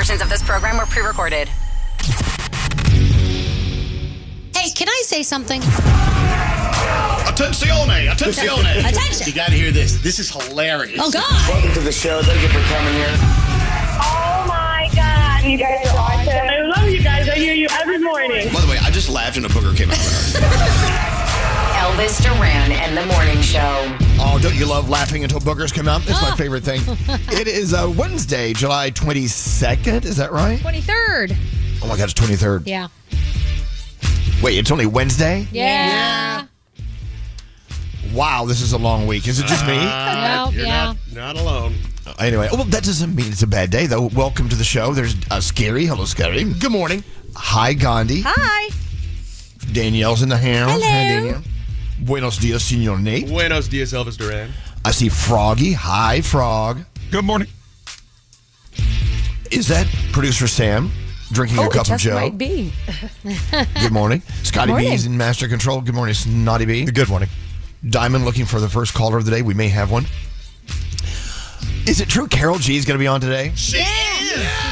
Portions of this program were pre-recorded. Hey, can I say something? Attenzione! Attention! You gotta hear this. This is hilarious. Oh, God. Welcome to the show. Thank you for coming here. Oh my God, you guys are awesome. I love you guys. I hear you every morning. By the way, I just laughed and a booger came out of her. Elvis Duran and the Morning Show. Oh, don't you love laughing until boogers come out? It's my favorite thing. It is Wednesday, July 22nd. Is that right? 23rd. Oh my God, it's 23rd. Yeah. Wait, it's only Wednesday? Yeah. Wow, this is a long week. Is it just me? You're not alone. Anyway, well, that doesn't mean it's a bad day, though. Welcome to the show. There's Scary. Hello, Scary. Good morning. Hi, Gandhi. Hi. Danielle's in the house. Hello. Hi, Danielle. Buenos dias, Senor Nate. Buenos dias, Elvis Duran. I see Froggy. Hi, Frog. Good morning. Is that producer Sam drinking a cup of Joe? Might be. Good morning. Scotty Morning. B's in master control. Good morning, Snotty B. Good morning. Diamond looking for the first caller of the day. We may have one. Is it true Karol G is going to be on today? She's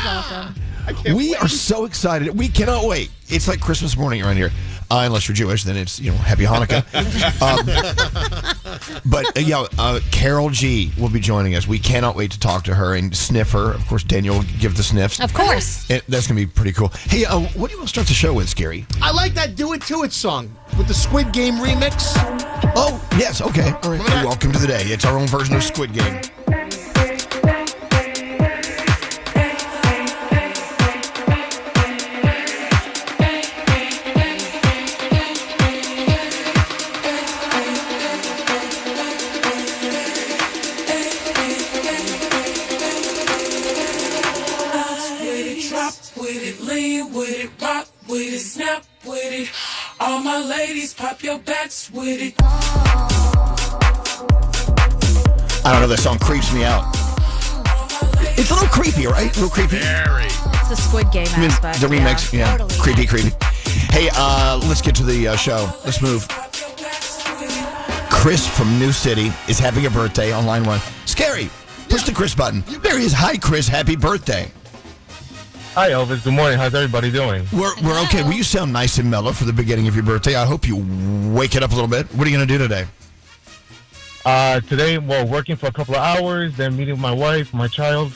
awesome. We are so excited. We cannot wait. It's like Christmas morning around here. Unless you're Jewish, then it's, Happy Hanukkah. But Karol G will be joining us. We cannot wait to talk to her and sniff her. Of course, Daniel will give the sniffs. Of course. That's going to be pretty cool. Hey, what do you want to start the show with, Scary? I like that Do It To It song with the Squid Game remix. Oh, yes, okay. All right. Welcome to the day. It's our own version of Squid Game. All my ladies, pop your backs with it. I don't know, that song creeps me out. It's a little creepy, right? A little creepy. Very. It's the Squid Game aspect. The remix, yeah. Totally. Creepy. Hey, let's get to the show. Let's move. Chris from New City is having a birthday on line 1. Scary, push the Chris button. There he is. Hi, Chris. Happy birthday. Hi, Elvis. Good morning. How's everybody doing? We're okay. Well, you sound nice and mellow for the beginning of your birthday. I hope you wake it up a little bit. What are you going to do today? Today, working for a couple of hours, then meeting with my wife, my child.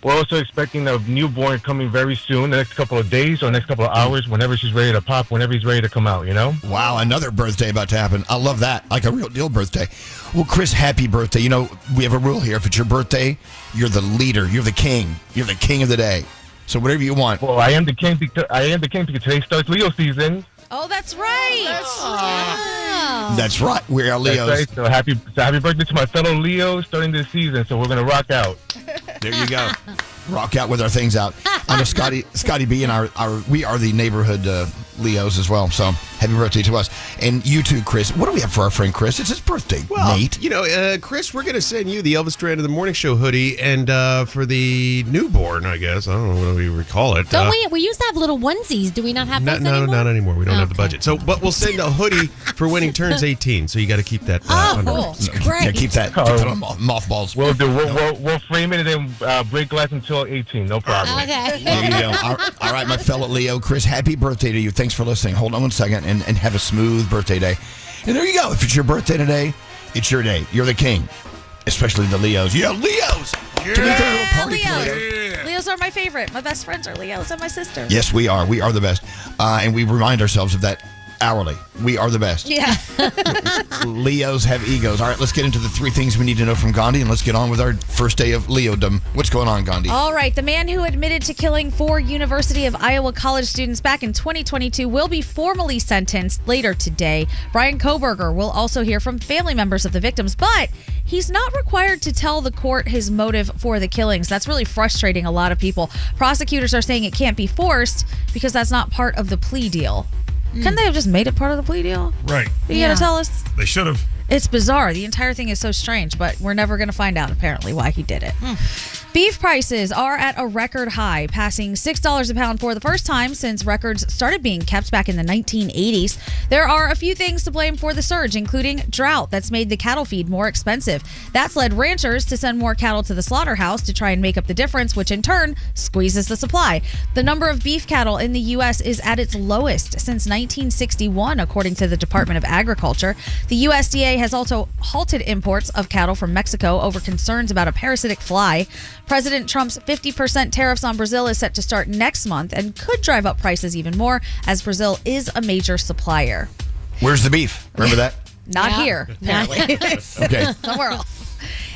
We're also expecting a newborn coming very soon, the next couple of days or next couple of hours, whenever she's ready to pop, whenever he's ready to come out, Wow, another birthday about to happen. I love that. Like a real deal birthday. Well, Chris, happy birthday. We have a rule here. If it's your birthday, you're the leader. You're the king. You're the king of the day. So whatever you want. Well, I am the king because today starts Leo season. Oh, that's right. That's right. We are Leos. That's right. So happy birthday to my fellow Leos starting this season. So we're going to rock out. There you go. Rock out with our things out. I know Scotty B and we are the neighborhood Leos as well. So happy birthday to us. And you too, Chris. What do we have for our friend Chris? It's his birthday, Nate. Chris, we're going to send you the Elvis Duran of the Morning Show hoodie. And for the newborn, I guess, I don't know what we call it. Don't we used to have little onesies. Do we not have those anymore? Not anymore. We don't have the budget. But we'll send a hoodie for when he turns 18. So you got to keep that under. Cool. Great. Yeah, keep that on mothballs. We'll do. We'll frame it and then break glass until 18. No problem. Okay. There you go. All right, my fellow Leo. Chris, happy birthday to you. Thanks for listening. Hold on one second and have a smooth birthday day. And there you go. If it's your birthday today, it's your day. You're the king. Especially the Leos. Yeah, Leos! Yeah. Can we throw a little party for Leos. Leos? Leos are my favorite. My best friends are Leos and my sister. Yes, we are. We are the best. And we remind ourselves of that hourly. We are the best. Yeah. Leos have egos. All right, let's get into the 3 things we need to know from Gandhi, and let's get on with our first day of Leodom. What's going on, Gandhi? All right. The man who admitted to killing 4 University of Iowa college students back in 2022 will be formally sentenced later today. Brian Koberger will also hear from family members of the victims, but he's not required to tell the court his motive for the killings. That's really frustrating a lot of people. Prosecutors are saying it can't be forced because that's not part of the plea deal. Couldn't they have just made it part of the plea deal? Right. You gotta tell us? They should have. It's bizarre. The entire thing is so strange, but we're never going to find out, apparently, why he did it. Beef prices are at a record high, passing $6 a pound for the first time since records started being kept back in the 1980s. There are a few things to blame for the surge, including drought that's made the cattle feed more expensive. That's led ranchers to send more cattle to the slaughterhouse to try and make up the difference, which in turn squeezes the supply. The number of beef cattle in the U.S. is at its lowest since 1961, according to the Department of Agriculture. The USDA has also halted imports of cattle from Mexico over concerns about a parasitic fly. President Trump's 50% tariffs on Brazil is set to start next month and could drive up prices even more, as Brazil is a major supplier. Where's the beef? Remember that? Not here, apparently. Okay. Somewhere else.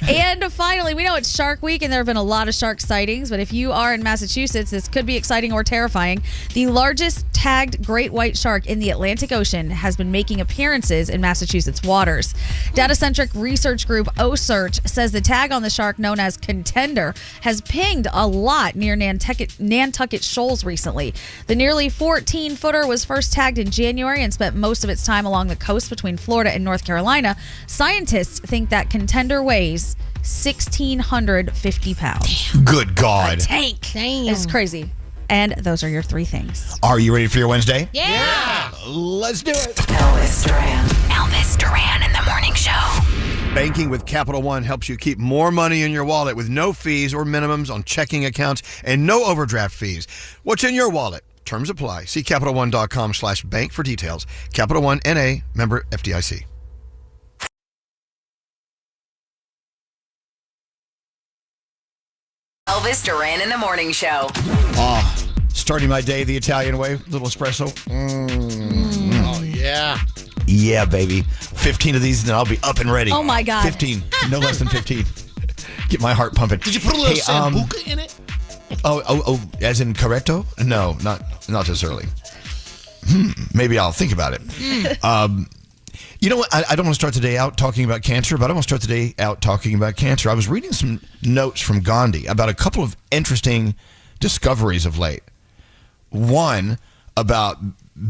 And finally, we know it's Shark Week and there have been a lot of shark sightings, but if you are in Massachusetts, this could be exciting or terrifying. The largest tagged great white shark in the Atlantic Ocean has been making appearances in Massachusetts waters. Data-centric research group OSearch says the tag on the shark, known as Contender, has pinged a lot near Nantucket Shoals recently. The nearly 14-footer was first tagged in January and spent most of its time along the coast between Florida and North Carolina. Scientists think that Contender weighs 1,650 pounds. Good God. A tank. Damn. It's crazy. And those are your three things. Are you ready for your Wednesday? Yeah. Let's do it. Elvis Duran in the morning show. Banking with Capital One helps you keep more money in your wallet with no fees or minimums on checking accounts and no overdraft fees. What's in your wallet? Terms apply. See CapitalOne.com/bank for details. Capital One N.A. member FDIC. Elvis Duran in the morning show. Starting my day the Italian way, little espresso. Oh, yeah. Yeah, baby. 15 of these and then I'll be up and ready. Oh, my God. 15. No less than 15. Get my heart pumping. Did you put a little sambuca in it? Oh, as in corretto? No, not this early. Maybe I'll think about it. You know what? I don't want to start the day out talking about cancer, but I want to start the day out talking about cancer. I was reading some notes from Gandhi about a couple of interesting discoveries of late. One about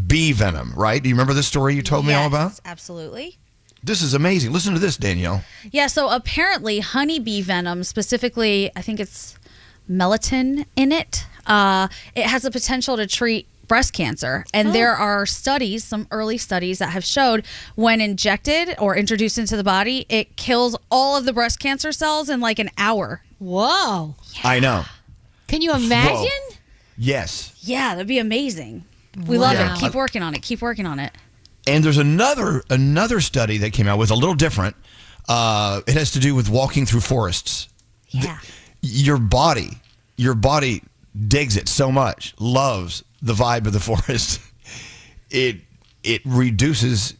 bee venom, right? Do you remember this story you told me all about? Yes, absolutely. This is amazing. Listen to this, Danielle. Yeah, so apparently honeybee venom, specifically, I think it's melatonin in it, it has the potential to treat breast cancer. And there are studies, some early studies that have showed when injected or introduced into the body, it kills all of the breast cancer cells in like an hour. Whoa. I know. Can you imagine? Whoa. Yes. Yeah, that'd be amazing. We love it. Keep working on it. Keep working on it. And there's another study that came out with a little different. It has to do with walking through forests. Yeah. Your body digs it so much, loves the vibe of the forest. It reduces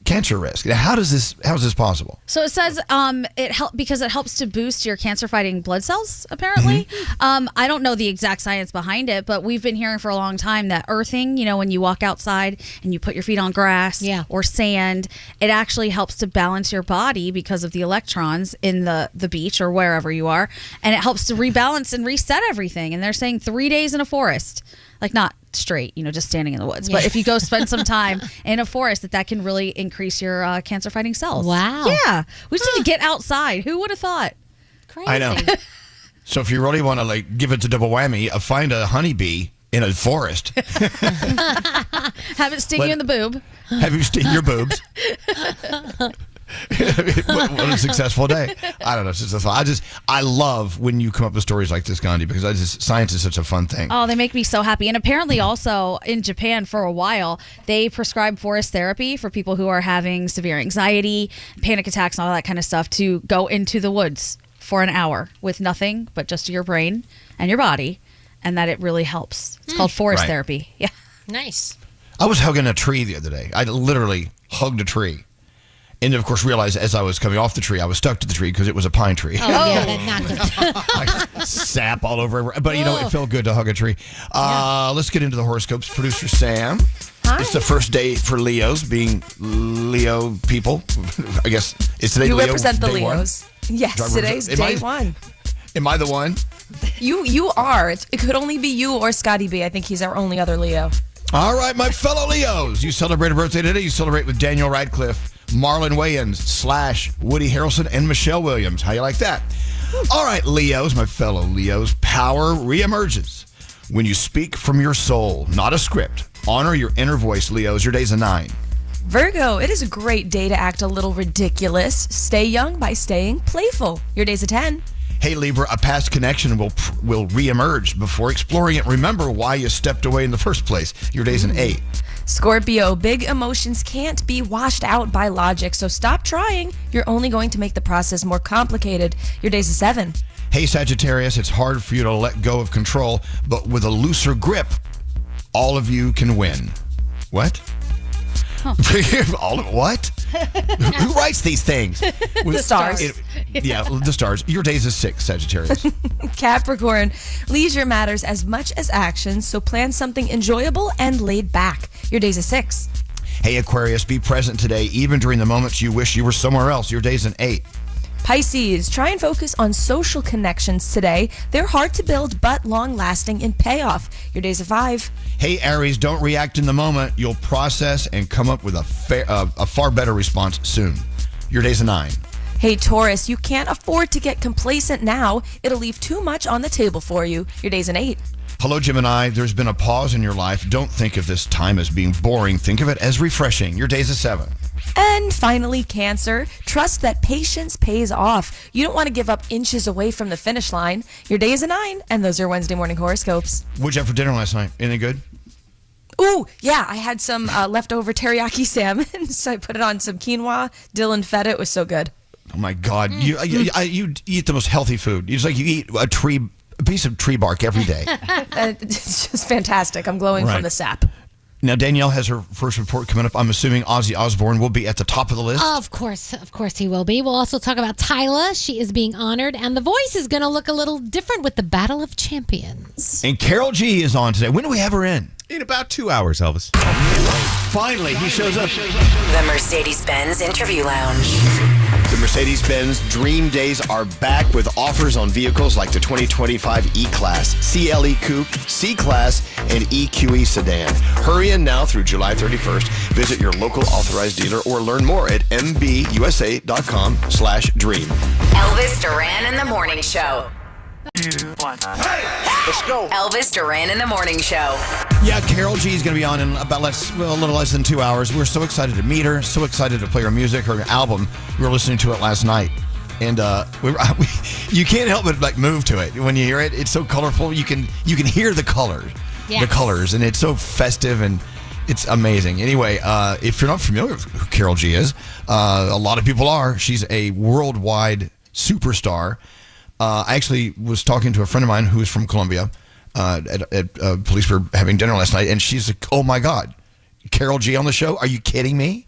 cancer risk. Now, how is this possible? So it says because it helps to boost your cancer-fighting blood cells, apparently. I don't know the exact science behind it, but we've been hearing for a long time that earthing, when you walk outside and you put your feet on grass or sand, it actually helps to balance your body because of the electrons in the beach or wherever you are, and it helps to rebalance and reset everything. And they're saying 3 days in a forest, like not straight, just standing in the woods. But if you go spend some time in a forest, that can really increase your cancer-fighting cells. Wow. Yeah. We just need to get outside. Who would have thought? Crazy. I know. So if you really want to give it to double whammy, find a honeybee in a forest. Have it sting you in the boob. Have you sting your boobs. What a successful day. I don't know. It's just fun. I love when you come up with stories like this, Gandhi, because science is such a fun thing. Oh, they make me so happy. And apparently also in Japan for a while, they prescribe forest therapy for people who are having severe anxiety, panic attacks, and all that kind of stuff to go into the woods for an hour with nothing but just your brain and your body, and that it really helps. It's called forest therapy. Yeah. Nice. I was hugging a tree the other day. I literally hugged a tree. And of course, realized as I was coming off the tree, I was stuck to the tree because it was a pine tree. Oh, yeah, that's not good. Like sap all over. But, it felt good to hug a tree. Let's get into the horoscopes. Producer Sam. Hi. It's the first day for Leos, being Leo people. I guess it's today. You Leo represent the day Leos. One? Yes, today's day one. Am I the one? You are. It could only be you or Scotty B. I think he's our only other Leo. All right, my fellow Leos. You celebrate a birthday today. You celebrate with Daniel Radcliffe, Marlon Wayans, Slash, Woody Harrelson, and Michelle Williams. How you like that? All right, Leos, my fellow Leos, power reemerges when you speak from your soul, not a script. Honor your inner voice, Leos. Your day's a 9. Virgo, it is a great day to act a little ridiculous. Stay young by staying playful. Your day's a 10. Hey, Libra, a past connection will reemerge. Before exploring it, remember why you stepped away in the first place. Your day's an 8. Scorpio, big emotions can't be washed out by logic, so stop trying. You're only going to make the process more complicated. Your day's a 7. Hey, Sagittarius, it's hard for you to let go of control, but with a looser grip, all of you can win. What? What? Who writes these things? The stars. The stars. Your day's a 6, Sagittarius. Capricorn, leisure matters as much as action, so plan something enjoyable and laid back. Your day's a 6. Hey, Aquarius, be present today, even during the moments you wish you were somewhere else. Your day's an 8. Pisces, try and focus on social connections today. They're hard to build, but long-lasting in payoff. Your day's a 5. Hey, Aries, don't react in the moment. You'll process and come up with a far better response soon. Your day's a 9. Hey, Taurus, you can't afford to get complacent now. It'll leave too much on the table for you. Your day's an 8. Hello, Gemini. There's been a pause in your life. Don't think of this time as being boring. Think of it as refreshing. Your day's a 7. And finally, Cancer, trust that patience pays off. You don't want to give up inches away from the finish line. Your day is a 9, and those are Wednesday morning horoscopes. What'd you have for dinner last night? Any good? Ooh, yeah, I had some leftover teriyaki salmon, so I put it on some quinoa. Dylan fed it. It was so good. Oh, my God. You eat the most healthy food. It's like you eat a piece of tree bark every day. It's just fantastic. I'm glowing from the sap. Now, Danielle has her first report coming up. I'm assuming Ozzy Osbourne will be at the top of the list. Of course he will be. We'll also talk about Tyla. She is being honored, and The Voice is going to look a little different with the Battle of Champions. And Karol G is on today. When do we have her in? In about 2 hours, Elvis. Finally, he shows up. The Mercedes-Benz Interview Lounge. The Mercedes-Benz Dream Days are back with offers on vehicles like the 2025 E-Class, CLE Coupe, C-Class, and EQE Sedan. Hurry in now through July 31st. Visit your local authorized dealer or learn more at mbusa.com/dream. Elvis Duran in the Morning Show. Let's go. Elvis Duran in the Morning Show. Yeah, Karol G is going to be on in about a little less than 2 hours. We're so excited to meet her, so excited to play her music, her album. We were listening to it last night, and you can't help but move to it when you hear it. It's so colorful. You can hear the colors, and it's so festive and it's amazing. Anyway, if you're not familiar with who Karol G is, a lot of people are. She's a worldwide superstar. I actually was talking to a friend of mine who is from Colombia at police were having dinner last night, and she's like, oh my God, Karol G on the show? Are you kidding me?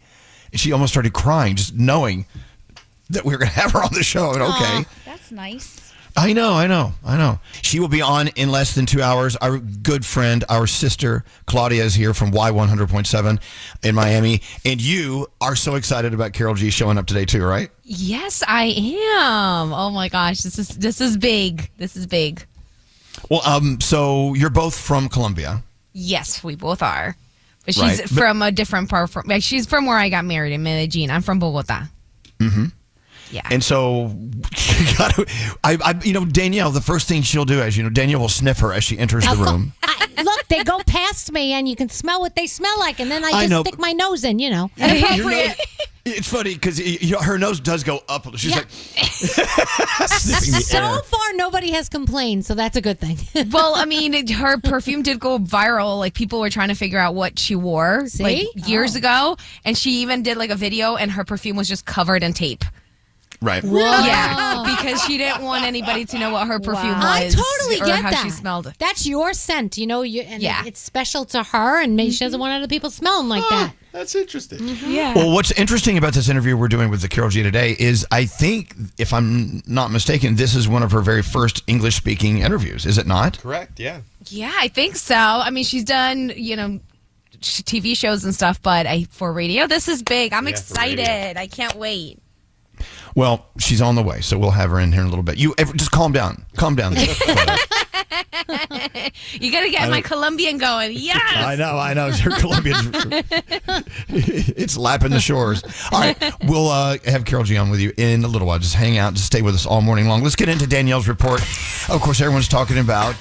And she almost started crying just knowing that we were going to have her on the show. And okay. That's nice. I know. She will be on in less than 2 hours. Our good friend, our sister, Claudia is here from Y100.7 in Miami. And you are so excited about Karol G showing up today too, right? Yes, I am. Oh my gosh, this is big. This is big. Well, so you're both from Colombia. Yes, we both are. But she's from a different part. She's from where I got married in Medellin. I'm from Bogota. Mm-hmm. Yeah. And so, Danielle, the first thing she'll do is, Danielle will sniff her as she enters the room. Look, they go past me, and you can smell what they smell like, and then I just stick my nose in, Inappropriate. It's funny because her nose does go up. She's like sniffing the air. So far, nobody has complained, so that's a good thing. Well, I mean, her perfume did go viral. Like, people were trying to figure out what she wore years ago, and she even did a video, and her perfume was just covered in tape. Right. Whoa. Yeah, because she didn't want anybody to know what her perfume was. I totally get how that. She smelled. That's your scent, it's special to her, and maybe she doesn't want other people smelling like that. That's interesting. Mm-hmm. Yeah. Well, what's interesting about this interview we're doing with the Karol G today is I think, if I'm not mistaken, this is one of her very first English-speaking interviews. Is it not? Correct, yeah. Yeah, I think so. I mean, she's done, TV shows and stuff, but for radio, this is big. I'm excited. I can't wait. Well, she's on the way, so we'll have her in here in a little bit. You just calm down. Calm down. You got to get my Colombian going. Yes. I know. Your Colombian. It's lapping the shores. All right. We'll have Karol G on with you in a little while. Just hang out. Just stay with us all morning long. Let's get into Danielle's report. Of course, everyone's talking about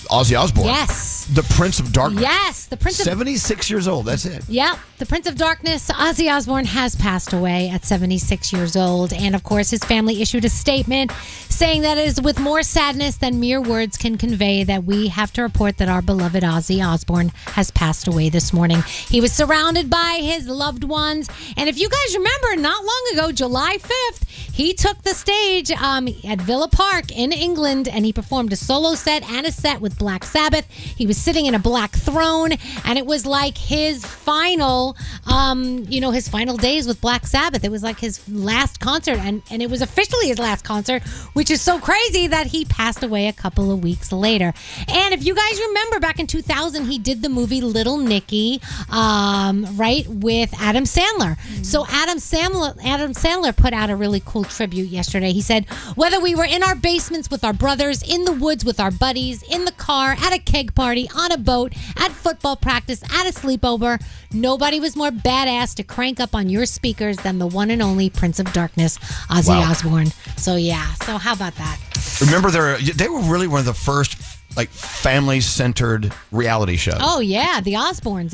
Ozzy Osbourne. Yes. The Prince of Darkness. Yes, the Prince of 76 years old. That's it. Yeah, the Prince of Darkness, Ozzy Osbourne, has passed away at 76 years old. And of course, his family issued a statement saying that it is with more sadness than mere words can convey that we have to report that our beloved Ozzy Osbourne has passed away this morning. He was surrounded by his loved ones. And if you guys remember, not long ago, July 5th, he took the stage at Villa Park in England, and he performed a solo set and a set with Black Sabbath. He was sitting in a black throne, and it was like his final, his final days with Black Sabbath. It was like his last concert, and it was officially his last concert, which is so crazy that he passed away a couple of weeks later. And if you guys remember, back in 2000, he did the movie Little Nicky, right, with Adam Sandler. So Adam Sandler put out a really cool tribute yesterday. He said, whether we were in our basements with our brothers, in the woods with our buddies, in the car, at a keg party, on a boat, at football practice, at a sleepover, nobody was more badass to crank up on your speakers than the one and only Prince of Darkness, Ozzy Osbourne. So so how about that? Remember, they were really one of the first family-centered reality shows. Oh yeah, the Osbournes.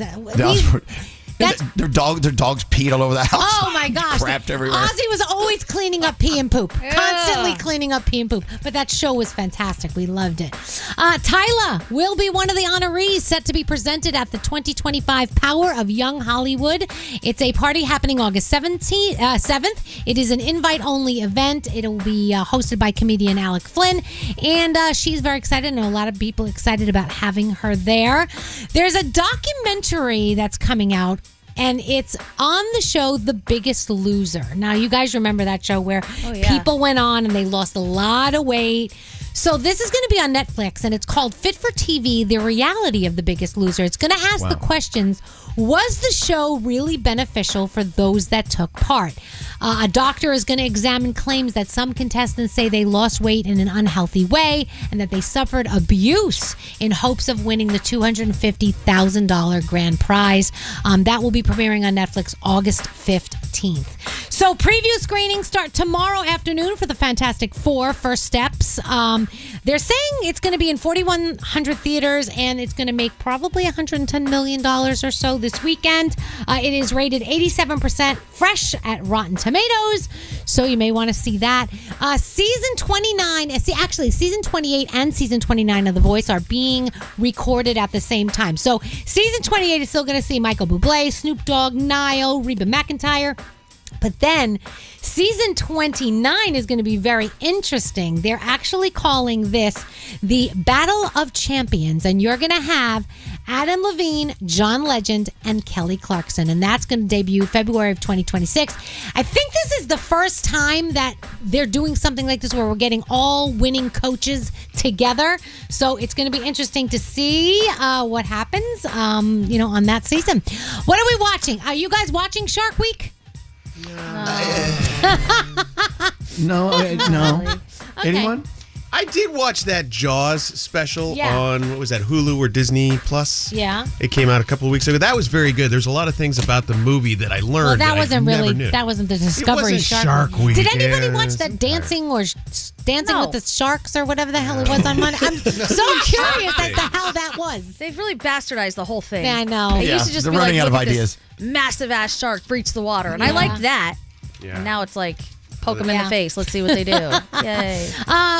Their dogs peed all over the house. Oh my gosh. Crapped everywhere. Ozzy was always cleaning up pee and poop. Constantly cleaning up pee and poop. But that show was fantastic. We loved it. Tyla will be one of the honorees set to be presented at the 2025 Power of Young Hollywood. It's a party happening August 7th. It is an invite-only event. It'll be hosted by comedian Alec Flynn. And she's very excited, and a lot of people excited about having her there. There's a documentary that's coming out, and it's on the show The Biggest Loser. Now, you guys remember that show where people went on and they lost a lot of weight. So this is going to be on Netflix, and it's called Fit for TV, The Reality of the Biggest Loser. It's going to ask the questions, was the show really beneficial for those that took part? A doctor is going to examine claims that some contestants say they lost weight in an unhealthy way and that they suffered abuse in hopes of winning the $250,000 grand prize. That will be premiering on Netflix August 15th. So preview screenings start tomorrow afternoon for the Fantastic Four First Steps. They're saying it's going to be in 4,100 theaters, and it's going to make probably $110 million or so this weekend. It is rated 87% fresh at Rotten Tomatoes, so you may want to see that. Season 28 and season 29 of The Voice are being recorded at the same time. So season 28 is still going to see Michael Bublé, Snoop Dogg, Niall, Reba McEntire. But then season 29 is going to be very interesting. They're actually calling this the Battle of Champions, and you're going to have Adam Levine, John Legend, and Kelly Clarkson, and that's going to debut February of 2026. I think this is the first time that they're doing something like this where we're getting all winning coaches together. So it's going to be interesting to see what happens, on that season. What are we watching? Are you guys watching Shark Week? No. Okay. Anyone? I did watch that Jaws special Yeah. on, what was that, Hulu or Disney Plus? Yeah. It came out a couple of weeks ago. That was very good. There's a lot of things about the movie that I learned. Well, that wasn't the Discovery It wasn't Shark Week. Did anybody watch that Dancing with the Sharks or whatever the hell it was on Monday? I'm so curious as to how that was. They've really bastardized the whole thing. Yeah, I know. It used to just they're be running like, out of look at ideas. this massive ass shark breach the water, and I Yeah. liked that. Yeah. And now it's like, poke them in the face. Let's see what they do. Yay.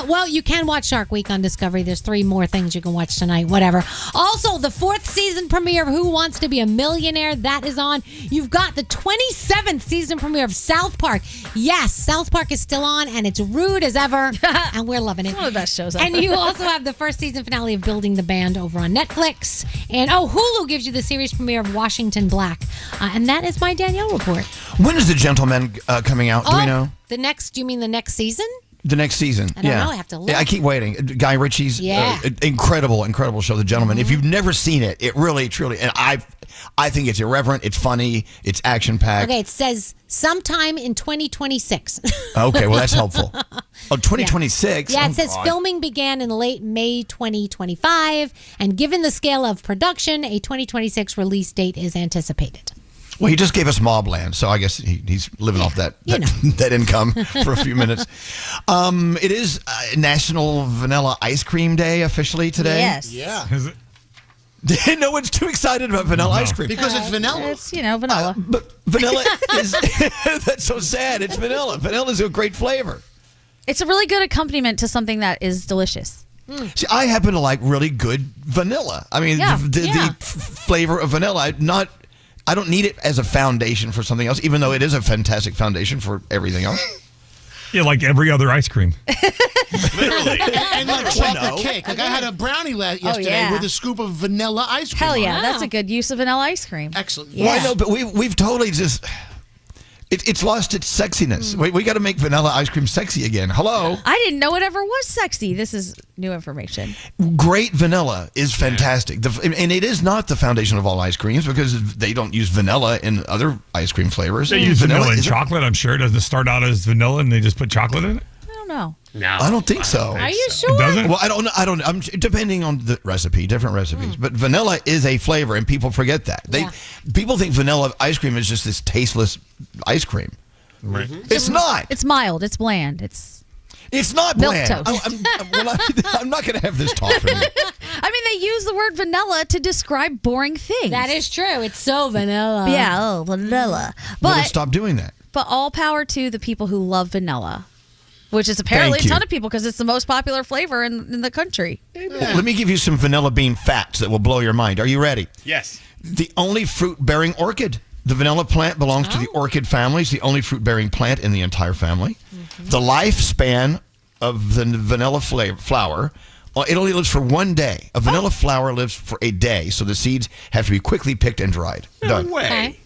Well, you can watch Shark Week on Discovery. There's 3 more things you can watch tonight, whatever. Also, the 4th season premiere of Who Wants to Be a Millionaire, that is on. You've got the 27th season premiere of South Park. Yes, South Park is still on, and it's rude as ever, and we're loving it. It's one of the best shows ever. And you also have the 1st season finale of Building the Band over on Netflix. And, Hulu gives you the series premiere of Washington Black. And that is my Danielle report. When is The Gentleman coming out? Do we know? Do you mean the next season? The next season. I don't know. I have to look. Yeah, I keep waiting. Guy Ritchie's incredible show, The Gentleman. If you've never seen it, it really, truly, and I think it's irreverent, it's funny, it's action-packed. Okay, it says sometime in 2026. Okay, well, that's helpful. Oh, 2026? Yeah, it Oh, says God. filming began in late May 2025, and given the scale of production, a 2026 release date is anticipated. Well, he just gave us Mobland, so I guess he's living off that income for a few minutes. It is National Vanilla Ice Cream Day officially today. Yes. Yeah. Is it? No one's too excited about vanilla ice cream. Because it's vanilla. It's, vanilla. But vanilla is, that's so sad. It's vanilla. Vanilla is a great flavor. It's a really good accompaniment to something that is delicious. See, I happen to like really good vanilla. I mean, the flavor of vanilla, I don't need it as a foundation for something else, even though it is a fantastic foundation for everything else. Yeah, like every other ice cream. Literally. And like chocolate cake. Like I had a brownie yesterday with a scoop of vanilla ice cream. Hell yeah, on it. that's a good use of vanilla ice cream. Excellent. Yeah. Well, I know, but we've totally just... It's lost its sexiness. We got to make vanilla ice cream sexy again. Hello? I didn't know it ever was sexy. This is new information. Great vanilla is fantastic. And it is not the foundation of all ice creams because they don't use vanilla in other ice cream flavors. They use vanilla in chocolate, I'm sure. Doesn't it start out as vanilla and they just put chocolate in it? I don't know. No, I don't think so. Are you sure? It doesn't? Well, I don't know. I'm depending on the recipe, different recipes. But vanilla is a flavor, and people forget that. People think vanilla ice cream is just this tasteless ice cream. Right. It's not. It's mild. It's bland. It's not milk bland. toast. I'm not going to have this talk from you. I mean, they use the word vanilla to describe boring things. That is true. It's so vanilla. Yeah, vanilla. Well, then But stop doing that. But all power to the people who love vanilla, which is apparently a Thank ton you. of people because it's the most popular flavor in the country. Let me give you some vanilla bean facts that will blow your mind. Are you ready? Yes. The only fruit-bearing orchid. The vanilla plant belongs to the orchid family. It's the only fruit-bearing plant in the entire family. The lifespan of the vanilla flower, it only lives for 1 day. A vanilla flower lives for a day, so the seeds have to be quickly picked and dried. Done. way. Okay.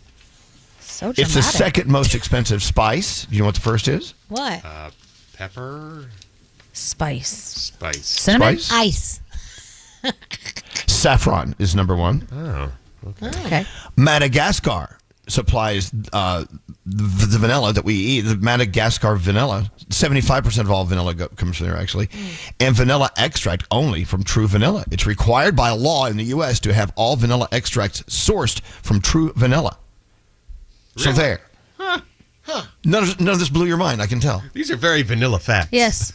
So It's the dramatic. second most expensive spice. Do you know what the first is? What? Pepper. Spice. Cinnamon? Spice? Ice. Saffron is number one. Oh, Okay. Madagascar supplies the vanilla that we eat. The Madagascar vanilla, 75% of all vanilla comes from there, actually. And vanilla extract only from true vanilla. It's required by law in the U.S. to have all vanilla extracts sourced from true vanilla. So there. None of this blew your mind, I can tell. These are very vanilla facts. Yes.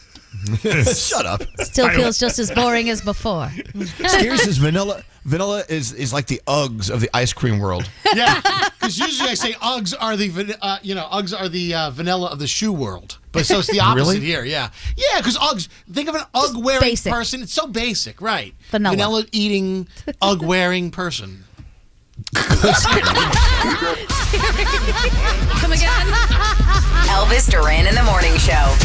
Shut up. Still feels just as boring as before. Here's this vanilla. Vanilla is like the Uggs of the ice cream world. Yeah, because usually I say Uggs are the vanilla of the shoe world, but so it's the opposite Really? here. Yeah, because Uggs. Think of an Ugg wearing basic. person. It's so basic, right? Vanilla. eating Ugg wearing person. Come again? Elvis Duran in the Morning Show.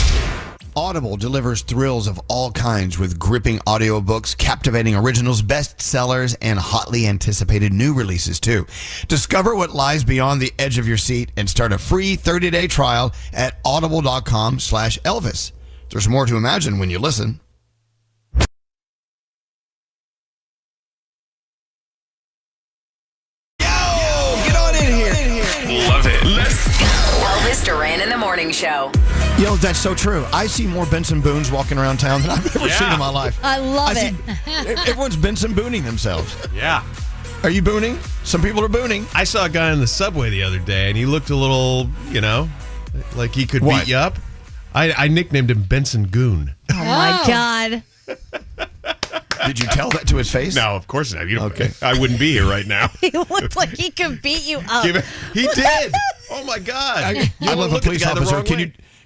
Audible delivers thrills of all kinds with gripping audiobooks, captivating originals, bestsellers, and hotly anticipated new releases, too. Discover what lies beyond the edge of your seat and start a free 30-day trial at audible.com/Elvis. There's more to imagine when you listen. Get on in here. Love it. Elvis Duran in the Morning Show. You know, that's so true. I see more Benson Boones walking around town than I've ever seen in my life. I love see it. everyone's Benson Booning themselves. Yeah. Are you booning? Some people are booning. I saw a guy on the subway the other day, and he looked a little, like he could What? beat you up. I nicknamed him Benson Goon. Oh my God. Did you tell that to his face? No, of course not. Okay. I wouldn't be here right now. He looked like he could beat you up. He did. Oh my God. I love a police officer.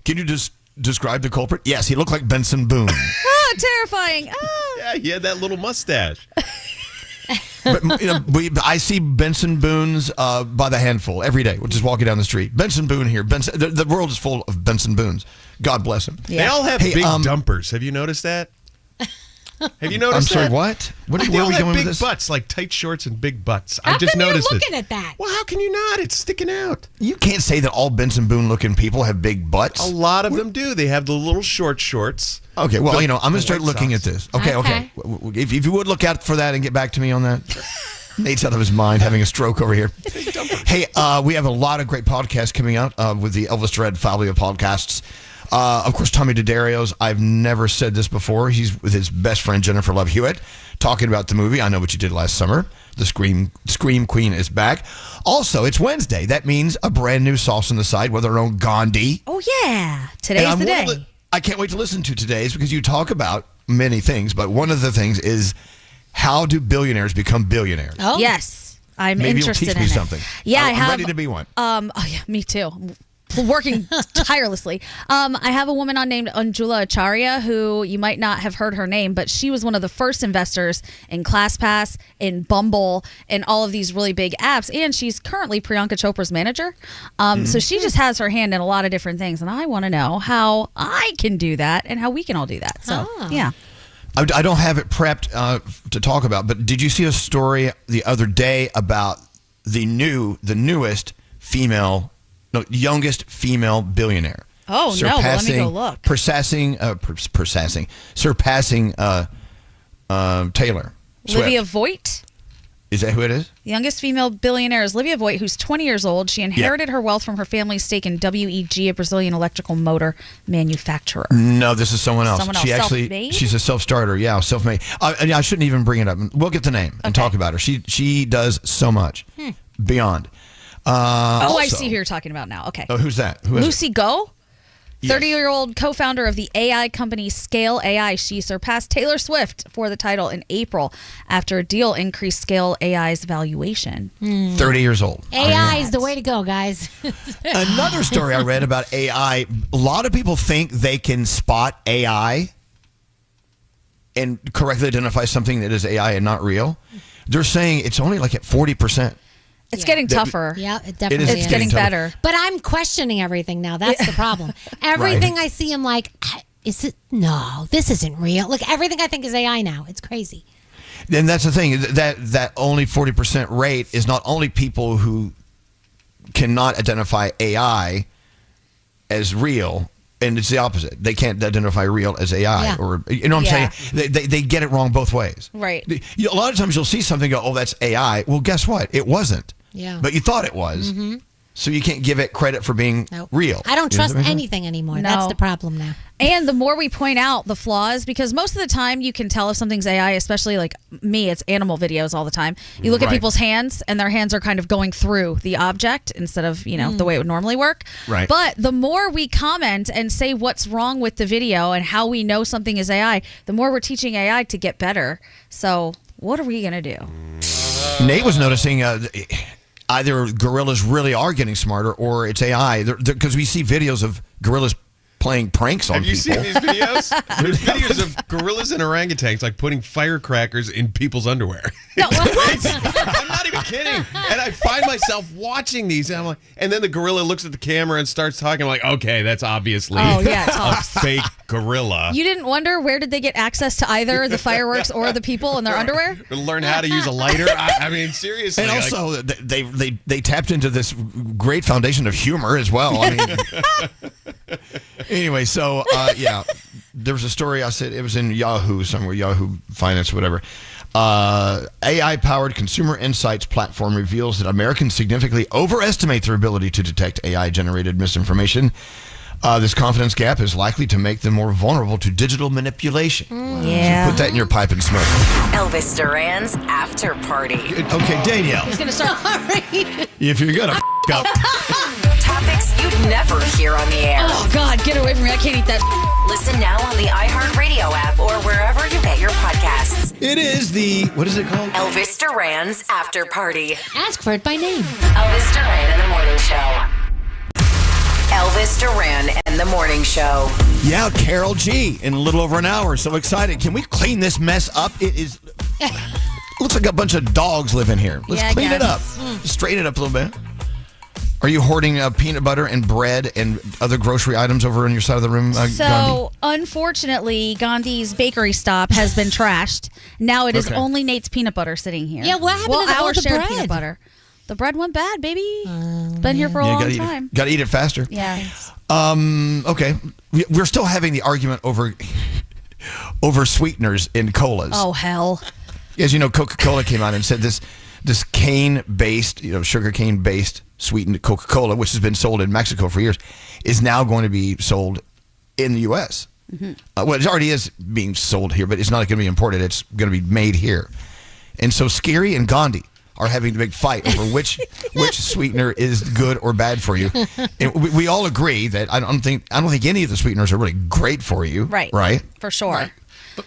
Can you just describe the culprit? Yes, he looked like Benson Boone. Oh, terrifying. Oh. Yeah, he had that little mustache. But I see Benson Boones by the handful every day. We're just walking down the street. Benson Boone here. The world is full of Benson Boones. God bless him. They all have big dumpers. Have you noticed that? Have you noticed I'm sorry, that? what? Where They are all we have going with big this? butts, like tight shorts and big butts. How I just come you're noticed looking it. at that? Well, how can you not? It's sticking out. You can't say that all Benson Boone looking people have big butts. A lot of them do. They have the little short shorts. Okay, well, I'm going to The start white looking socks. at this. Okay. If you would look out for that and get back to me on that. Nate's out of his mind having a stroke over here. Hey, we have a lot of great podcasts coming out with the Elvis Duran family of podcasts. Of course, Tommy D'Addario's, I've never said this before. He's with his best friend, Jennifer Love Hewitt, talking about the movie I Know What You Did Last Summer. The Scream Queen is back. Also, it's Wednesday. That means a brand new sauce on the side with our own Gandhi. Oh, yeah. Today's the day. I can't wait to listen to today's because you talk about many things, but one of the things is how do billionaires become billionaires? Oh. Yes. I'm Maybe interested you'll teach me in it. something. Yeah, I'm ready to be one. Oh, yeah, me too. Working tirelessly. I have a woman named Anjula Acharya who you might not have heard her name, but she was one of the first investors in ClassPass, in Bumble, and all of these really big apps. And she's currently Priyanka Chopra's manager. So she just has her hand in a lot of different things. And I want to know how I can do that and how we can all do that. So, yeah. I don't have it prepped to talk about, but did you see a story the other day about the newest youngest female billionaire? Oh, no, let me go look. Surpassing Taylor Swift. Olivia Voigt. Is that who it is? The youngest female billionaire is Olivia Voigt, who's 20 years old. She inherited her wealth from her family's stake in WEG, a Brazilian electrical motor manufacturer. No, this is someone else. Someone else. Self-made? She's a self-starter. Yeah, self-made. I shouldn't even bring it up. We'll get the name and talk about her. She does so much beyond. Also, I see who you're talking about now. Okay. Oh, who's that? Who is Lucy Go, 30-year-old co-founder of the AI company Scale AI. She surpassed Taylor Swift for the title in April after a deal increased Scale AI's valuation. 30 years old. AI is the way to go, guys. Another story I read about AI, a lot of people think they can spot AI and correctly identify something that is AI and not real. They're saying it's only like at 40%. It's getting tougher. Yeah, it definitely is. It's getting better. But I'm questioning everything now. That's the problem. Everything I see, I'm like, is it? No, this isn't real. Look, everything I think is AI now. It's crazy. And that's the thing, that only 40% rate is not only people who cannot identify AI as real, and it's the opposite. They can't identify real as AI, or you know what I'm saying? They get it wrong both ways. Right. A lot of times you'll see something and go, oh, that's AI. Well, guess what? It wasn't. Yeah. But you thought it was. Mm-hmm. So you can't give it credit for being real. I don't trust anything anymore. No. That's the problem now. And the more we point out the flaws, because most of the time you can tell if something's AI, especially like me, it's animal videos all the time. You look at people's hands and their hands are kind of going through the object instead of, the way it would normally work. Right. But the more we comment and say what's wrong with the video and how we know something is AI, the more we're teaching AI to get better. So what are we going to do? Nate was noticing either gorillas really are getting smarter or it's AI. Because we see videos of gorillas playing pranks on people. Have you seen these videos? There's videos of gorillas and orangutans like putting firecrackers in people's underwear. No, I'm not even kidding. And I find myself watching these, and I'm like, and then the gorilla looks at the camera and starts talking. I'm like, okay, that's obviously a fake gorilla. You didn't wonder where did they get access to either the fireworks or the people in their underwear? Learn how to use a lighter. I mean, seriously. And also, they tapped into this great foundation of humor as well. I mean, anyway, so there was a story. I said it was in Yahoo somewhere, Yahoo Finance, whatever. AI-powered consumer insights platform reveals that Americans significantly overestimate their ability to detect AI-generated misinformation. This confidence gap is likely to make them more vulnerable to digital manipulation. Yeah. So put that in your pipe and smoke. Elvis Duran's After Party. Okay, Danielle. He's going to start. If you're going to up. Topics you'd never hear on the air. Oh, God, get away from me. I can't eat that. Listen now on the iHeartRadio app or wherever you get your podcasts. It is what is it called? Elvis Duran's After Party. Ask for it by name. Elvis Duran and the Morning Show. Elvis Duran and the Morning Show. Yeah, Karol G in a little over an hour. So excited. Can we clean this mess up? It is... looks like a bunch of dogs live in here. Let's clean it up. Straighten it up a little bit. Are you hoarding peanut butter and bread and other grocery items over on your side of the room, Gandhi? So, unfortunately, Gandhi's bakery stop has been trashed. Now it is only Nate's peanut butter sitting here. Yeah, what happened to all our the shared bread? peanut butter? The bread went bad, baby. It's been here for a long time. Got to eat it faster. Yeah. Okay. We're still having the argument over sweeteners in colas. Oh, hell. As you know, Coca-Cola came out and said this cane-based, sugar cane-based sweetened Coca-Cola, which has been sold in Mexico for years, is now going to be sold in the U.S. Well, it already is being sold here, but it's not going to be imported. It's going to be made here. And so Scary and Gandhi are having the big fight over which sweetener is good or bad for you. And we all agree that I don't think any of the sweeteners are really great for you. Right? For sure. Right.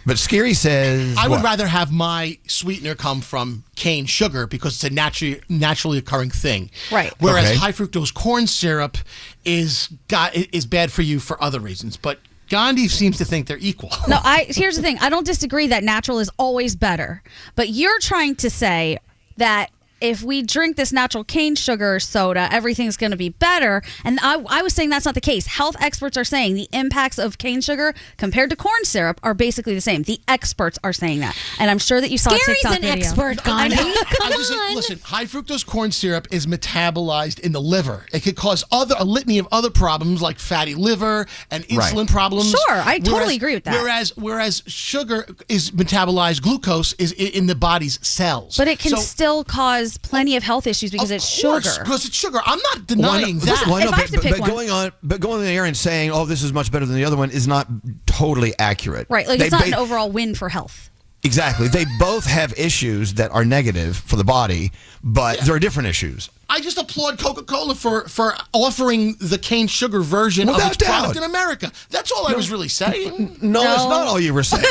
But Scary says I would rather have my sweetener come from cane sugar because it's a naturally occurring thing. Right. Whereas high fructose corn syrup is bad for you for other reasons. But Gandhi seems to think they're equal. No, here's the thing. I don't disagree that natural is always better. But you're trying to say that if we drink this natural cane sugar soda, everything's going to be better. And I was saying that's not the case. Health experts are saying the impacts of cane sugar compared to corn syrup are basically the same. The experts are saying that. And I'm sure that you saw Scary's TikTok an video. expert, Gandhi. Come on. Listen, high fructose corn syrup is metabolized in the liver. It could cause a litany of other problems like fatty liver and insulin problems. Sure, I totally agree with that. Whereas sugar is metabolized, glucose is in the body's cells. But it can still cause plenty of health issues because it's sugar. Because it's sugar. I'm not denying that. Why not? If I have to pick one. Going on the air and saying, "Oh, this is much better than the other one," is not totally accurate. Right, like it's not an overall win for health. Exactly. They both have issues that are negative for the body, but there are different issues. I just applaud Coca-Cola for offering the cane sugar version of its product in America. That's all I was really saying. No, that's not all you were saying.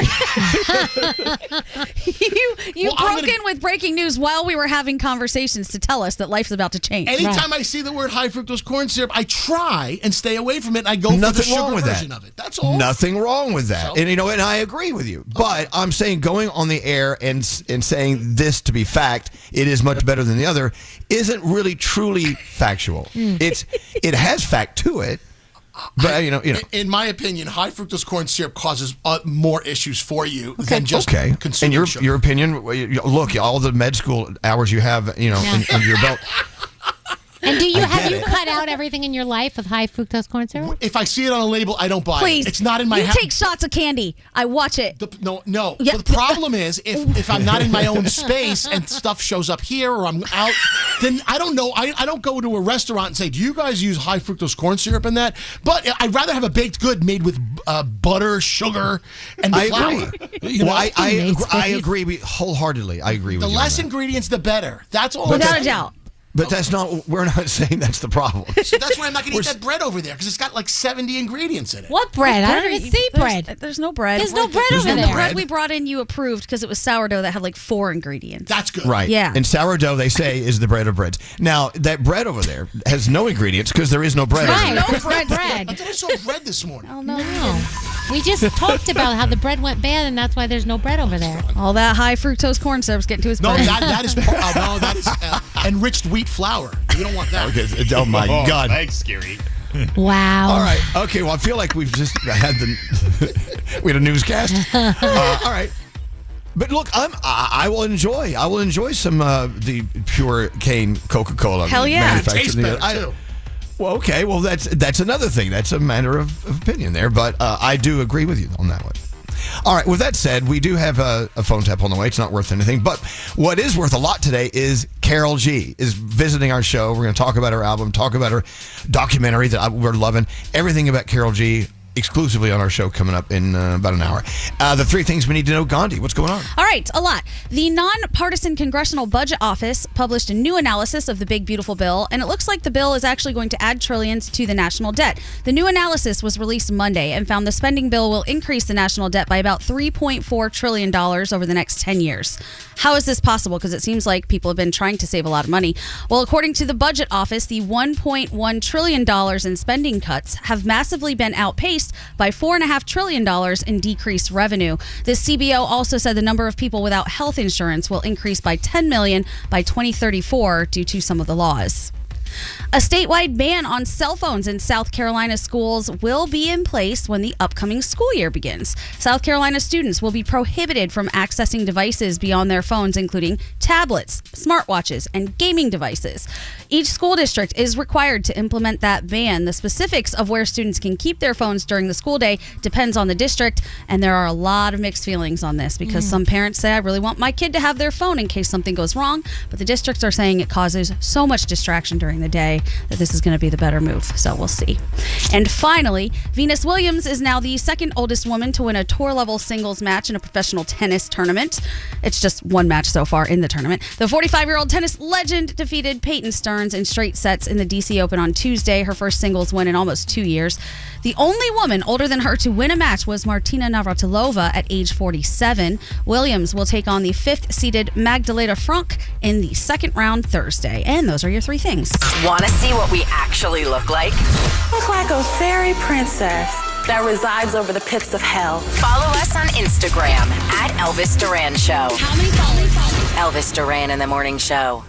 You broke in with breaking news while we were having conversations to tell us that life's about to change. Anytime I see the word high fructose corn syrup, I try and stay away from it, and I go for the sugar version of it. That's all. Nothing wrong with that. So? And I agree with you. But I'm saying going on the air and saying this to be fact, it is much better than the other, isn't really truly factual. It has fact to it, but in my opinion, high fructose corn syrup causes more issues for you than just consuming and sugar. your opinion, look, all the med school hours you have, under your belt. And have you cut out everything in your life with high fructose corn syrup? If I see it on a label, I don't buy Please, it. It's not in my house. You take shots of candy. I watch it. No. Yeah. But the problem is, if I'm not in my own space and stuff shows up here or I'm out, then I don't know. I don't go to a restaurant and say, do you guys use high fructose corn syrup in that? But I'd rather have a baked good made with butter, sugar, and flour. Agree. I agree wholeheartedly. I agree with you. The less ingredients, the better. That's all. Without a doubt. But we're not saying that's the problem. So that's why I'm not going to eat that bread over there, because it's got like 70 ingredients in it. What bread? I don't even see bread. There's no bread. There's no bread over there. The bread we brought in, you approved because it was sourdough that had like 4 ingredients. That's good. Right. Yeah. And sourdough, they say, is the bread of breads. Now, that bread over there has no ingredients because there is no bread. Right. Over there. No bread. I thought I saw bread this morning. Oh, no. We just talked about how the bread went bad, and that's why there's no bread over there. All that high fructose corn syrup's getting to his brain. That is enriched wheat flour. You don't want that. Okay. Oh my God. Thanks, Scary. Wow. All right. Okay. Well, I feel like we've just had we had a newscast. All right. But look, I will enjoy some the pure cane Coca-Cola. Hell yeah. It tastes better too. Well, okay. Well, that's another thing. That's a matter of opinion there. But I do agree with you on that one. All right. With that said, we do have a phone tap on the way. It's not worth anything. But what is worth a lot today is Karol G is visiting our show. We're going to talk about her album, talk about her documentary that we're loving. Everything about Karol G exclusively on our show coming up in about an hour. The 3 things we need to know. Gandhi, what's going on? All right, a lot. The Nonpartisan Congressional Budget Office published a new analysis of the Big Beautiful Bill, and it looks like the bill is actually going to add trillions to the national debt. The new analysis was released Monday and found the spending bill will increase the national debt by about $3.4 trillion over the next 10 years. How is this possible? Because it seems like people have been trying to save a lot of money. Well, according to the Budget Office, the $1.1 trillion in spending cuts have massively been outpaced by $4.5 trillion in decreased revenue. The CBO also said the number of people without health insurance will increase by 10 million by 2034 due to some of the laws. A statewide ban on cell phones in South Carolina schools will be in place when the upcoming school year begins. South Carolina students will be prohibited from accessing devices beyond their phones, including tablets, smartwatches, and gaming devices. Each school district is required to implement that ban. The specifics of where students can keep their phones during the school day depends on the district, and there are a lot of mixed feelings on this because some parents say, I really want my kid to have their phone in case something goes wrong, but the districts are saying it causes so much distraction during the day that this is going to be the better move, so we'll see. And finally, Venus Williams is now the second oldest woman to win a tour-level singles match in a professional tennis tournament. It's just one match so far in the tournament. The 45-year-old tennis legend defeated Peyton Stearns in straight sets in the DC Open on Tuesday, her first singles win in almost 2 years. The only woman older than her to win a match was Martina Navratilova at age 47. Williams will take on the 5th-seeded Magdalena Frank in the second round Thursday. And those are your 3 things. Want to see what we actually look like? Look like a fairy princess that resides over the pits of hell. Follow us on Instagram at Elvis Duran Show. How many followers? Elvis Duran in the Morning Show.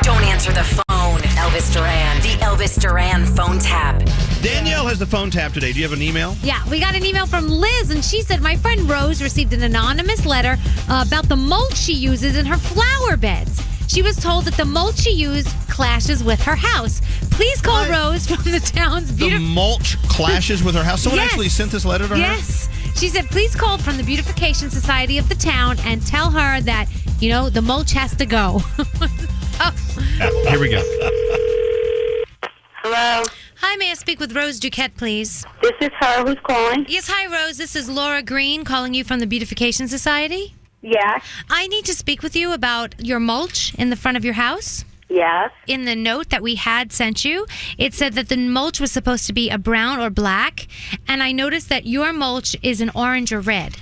Don't answer the phone. Elvis Duran. The Elvis Duran phone tap. Danielle has the phone tap today. Do you have an email? Yeah, we got an email from Liz, and she said, my friend Rose received an anonymous letter about the mulch she uses in her flower beds. She was told that the mulch she used clashes with her house. Please call Rose from the town's The mulch clashes with her house? Someone Yes. actually sent this letter to her? Yes. She said, please call from the Beautification Society of the town and tell her that, the mulch has to go. Here we go. Hello. Hi, may I speak with Rose Duquette, please? This is her. Who's calling? Yes, hi, Rose. This is Laura Green calling you from the Beautification Society. Yes. I need to speak with you about your mulch in the front of your house. Yes. In the note that we had sent you, it said that the mulch was supposed to be a brown or black, and I noticed that your mulch is an orange or red.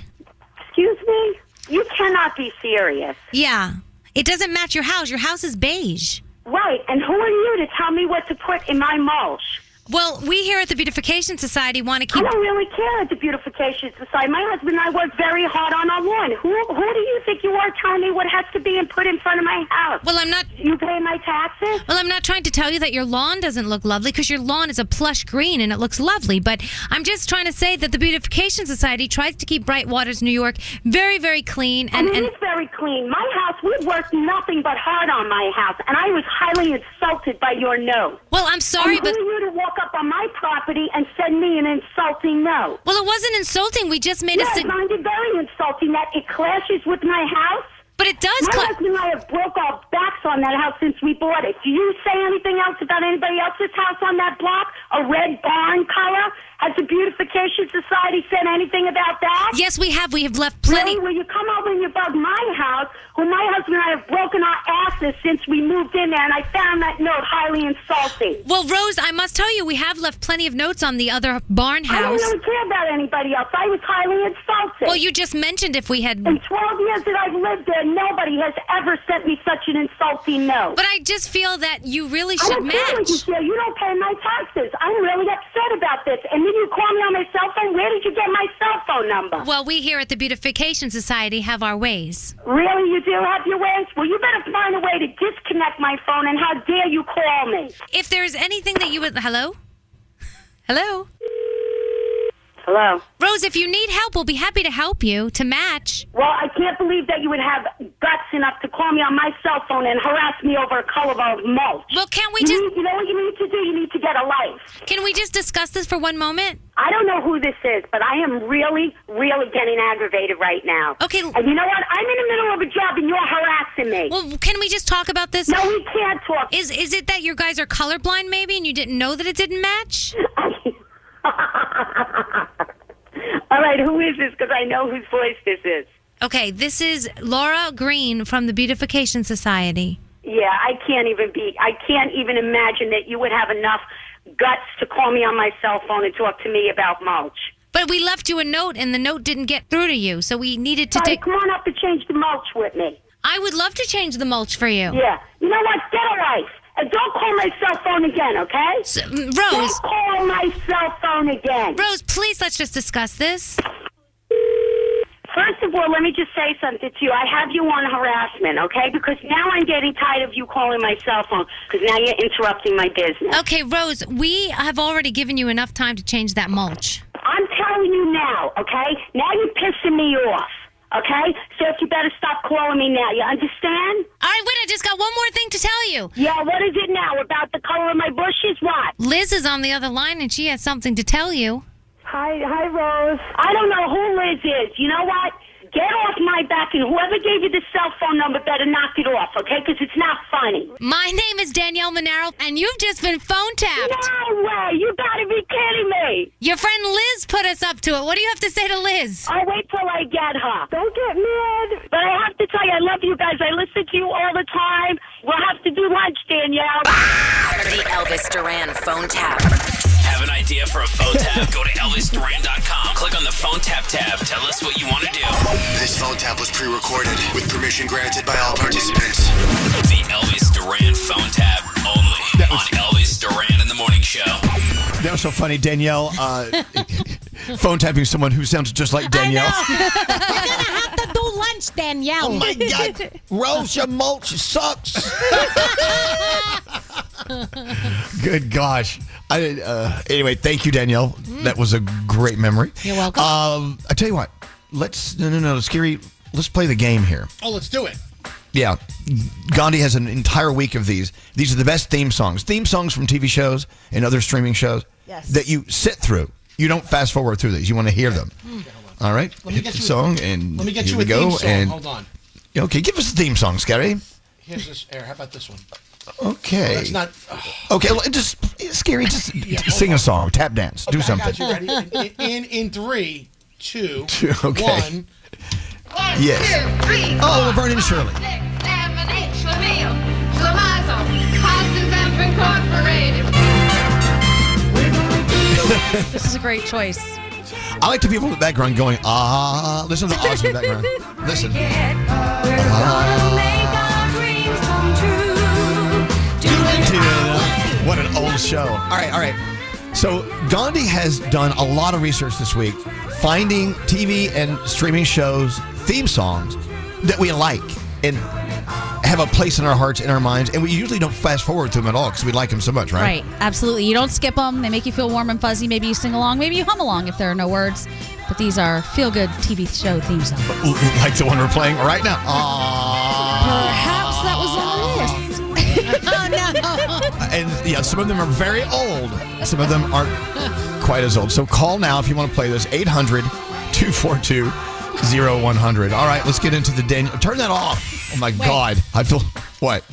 Excuse me? You cannot be serious. Yeah. It doesn't match your house. Your house is beige. Right, and who are you to tell me what to put in my mulch? Well, we here at the Beautification Society want to keep... I don't really care at the Beautification Society. My husband and I work very hard on our lawn. Who do you think you are telling me what has to be and put in front of my house? Well, I'm not... You pay my taxes? Well, I'm not trying to tell you that your lawn doesn't look lovely, because your lawn is a plush green and it looks lovely. But I'm just trying to say that the Beautification Society tries to keep Bright Waters, New York very, very clean. And it is very clean. My house, we've worked nothing but hard on my house, and I was highly insulted by your note. Well, I'm sorry, but... Who are you to walk up on my property and send me an insulting note? Well, it wasn't insulting. We just made I find it very insulting that it clashes with my house. But it does. My husband and I have broke our backs on that house since we bought it. Do you say anything else about anybody else's house on that block? A red barn color? Has the Beautification Society said anything about that? Yes, we have. We have left plenty. Really? Will you come over and you bug my house, who my husband and I have broken our asses since we moved in there, and I found that note highly insulting. Well, Rose, I must tell you, we have left plenty of notes on the other barn house. I don't really care about anybody else. I was highly insulted. Well, you just mentioned if we had... In 12 years that I've lived there, nobody has ever sent me such an insulting note. But I just feel that you really should I don't care what you feel. You don't pay my taxes. I'm really upset about this. And then you call me on my cell phone. Where did you get my cell phone number? Well, we here at the Beautification Society have our ways. Really? You do have your ways? Well, you better find a way to disconnect my phone, and how dare you call me? If there's anything that you would... Hello? Hello? Hello? Rose, if you need help, we'll be happy to help you to match. Well, I can't believe that you would have guts enough to call me on my cell phone and harass me over a color of mulch. Well, can't we You know what you need to do? You need to get a life. Can we just discuss this for one moment? I don't know who this is, but I am really, really getting aggravated right now. Okay. And you know what? I'm in the middle of a job and you're harassing me. Well, can we just talk about this? No, we can't talk. Is it that you guys are colorblind maybe and you didn't know that it didn't match? All right, who is this? Because I know whose voice this is. Okay, this is Laura Green from the Beautification Society. Yeah, I can't even imagine that you would have enough guts to call me on my cell phone and talk to me about mulch. But we left you a note, and the note didn't get through to you, so we needed to take... Come on up to change the mulch with me. I would love to change the mulch for you. Yeah. You know what? Get a life. And don't call my cell phone again, okay? Rose. Don't call my cell phone again. Rose, please, let's just discuss this. First of all, let me just say something to you. I have you on harassment, okay? Because now I'm getting tired of you calling my cell phone because now you're interrupting my business. Okay, Rose, we have already given you enough time to change that mulch. I'm telling you now, okay? Now you're pissing me off, okay? So you better stop calling me now. You understand? All right, wait, I just got one more thing to tell you. Yeah, what is it now? About the color of my bushes? What? Liz is on the other line, and she has something to tell you. Hi, Rose. I don't know who Liz is. You know what? Get off my back, and whoever gave you the cell phone number better knock it off, okay? Because it's not funny. My name is Danielle Monaro, and you've just been phone tapped. No way! You gotta be kidding me! Your friend Liz put us up to it. What do you have to say to Liz? I'll wait till I get her. Don't get mad. But I have to tell you, I love you guys. I listen to you all the time. We'll have to do lunch, Danielle. The Elvis Duran phone tap. Have an idea for a phone tap? Go to ElvisDuran.com. Click on the phone tap tab. Tell us what you want to do. This phone tap was pre-recorded with permission granted by all participants. The Elvis Duran phone tap only on Elvis Duran in the Morning Show. That was so funny, Danielle. Phone tapping someone who sounds just like Danielle. You're gonna have to do lunch, Danielle. Oh my God, Rose, your mulch sucks. Good gosh. Anyway, thank you, Danielle. That was a great memory. You're welcome. I tell you what. No, Scary. Let's play the game here. Oh, let's do it. Yeah. Gandhi has an entire week of these. These are the best theme songs. Theme songs from TV shows and other streaming shows that you sit through. You don't fast forward through these. You want to hear them. All right? Let me get the you song, and let me get here you we a go. theme song. And, hold on. Okay, give us a theme song, Scary. Here's this. How about this one? Okay. That's not. Okay, just Scary. Just sing a song, tap dance, do something. I got you ready. In 3, 2, Okay. 1. Yes. 1, 2, 3, Oh, Laverne and Shirley. 6, 7, 8, Schlemiel, Schlemazel, Cousins Incorporated. This is a great choice. I like the people in the background going, ah. Listen to the awesome background. Listen. What an old show. All right. So Gandhi has done a lot of research this week, finding TV and streaming shows, theme songs that we like and have a place in our hearts, in our minds, and we usually don't fast forward to them at all because we like them so much, right? Right, absolutely. You don't skip them. They make you feel warm and fuzzy. Maybe you sing along. Maybe you hum along if there are no words. But these are feel-good TV show theme songs. Like the one we're playing right now. Perhaps that was on the list. Oh, no. And yeah, some of them are very old. Some of them aren't quite as old. So call now if you want to play this. 800-242-0100. All right, let's get into the Daniel. Turn that off. Oh, my God. I feel... What?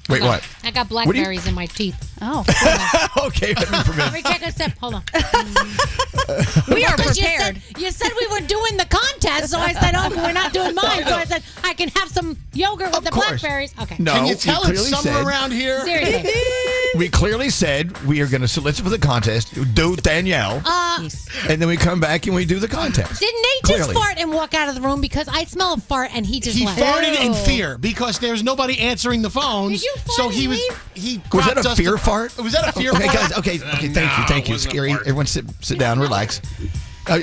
Wait, what? I got blackberries in my teeth. Oh. Okay, let me take a sip. Hold on. We are prepared. You said we were doing the contest, so I said, oh, we're not doing mine. So I said, I can have some yogurt with the blackberries. Okay. No, Can you tell we it's clearly summer said- around here? Seriously. We clearly said we are going to solicit for the contest, do Danielle, and then we come back and we do the contest. Did Nate Clearly. just fart and walk out of the room? Because I smell a fart and he just He left. farted in fear because there's nobody answering the phones. Did you fart so and he leave? Was that grabbed a us fear to- fart? Was that a fear okay, fart? guys. Okay. Thank you. Scary. Everyone, sit down, relax. Okay,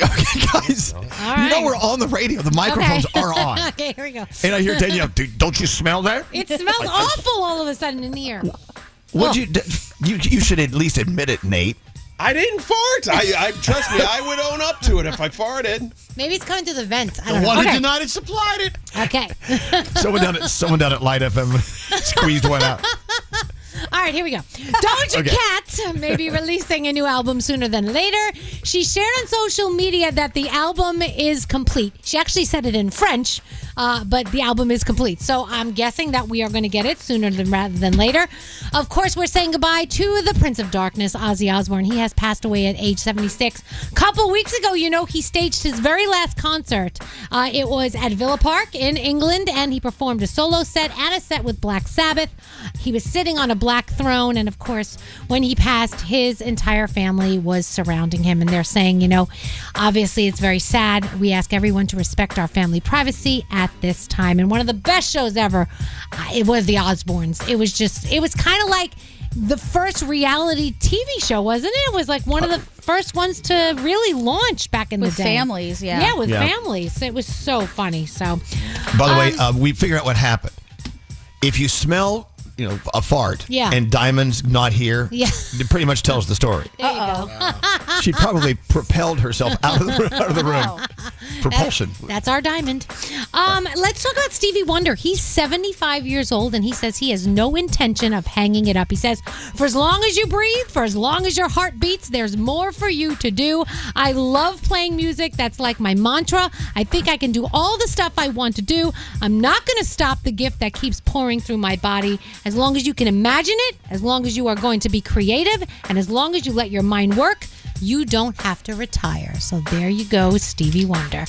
guys. You know we're on the radio. The microphones are on. Okay, here we go. And I hear Danielle. Don't you smell that? It smells awful all of a sudden in here. Would you should at least admit it, Nate. I didn't fart. I trust me. I would own up to it if I farted. Maybe it's coming to the vents. I The don't know. one Okay. who denied it supplied it. Okay. Someone down at Light FM squeezed one out. All right, here we go. Doja Okay. Cat may be releasing a new album sooner than later. She shared on social media that the album is complete. She actually said it in French, but the album is complete. So I'm guessing that we are going to get it sooner rather than later. Of course, we're saying goodbye to the Prince of Darkness, Ozzy Osbourne. He has passed away at age 76. A couple weeks ago, he staged his very last concert. It was at Villa Park in England, and he performed a solo set and a set with Black Sabbath. He was sitting on a black throne, and of course, when he passed, his entire family was surrounding him, and they're saying, obviously it's very sad. We ask everyone to respect our family privacy at this time. And one of the best shows ever, it was the Osbournes. It was kind of like the first reality TV show, wasn't it? It was like one of the first ones to really launch back in With the day. families, yeah. Yeah, with Yeah. families. It was so funny. So, By the way, we figured out what happened. If you smell, a fart, Yeah. and Diamond's not here, Yeah. it pretty much tells the story. there you go. She probably propelled herself out of the room. Propulsion. That's our Diamond. Let's talk about Stevie Wonder. He's 75 years old, and he says he has no intention of hanging it up. He says, for as long as you breathe, for as long as your heart beats, there's more for you to do. I love playing music. That's like my mantra. I think I can do all the stuff I want to do. I'm not going to stop the gift that keeps pouring through my body. As long as you can imagine it, as long as you are going to be creative, and as long as you let your mind work, you don't have to retire. So there you go, Stevie Wonder.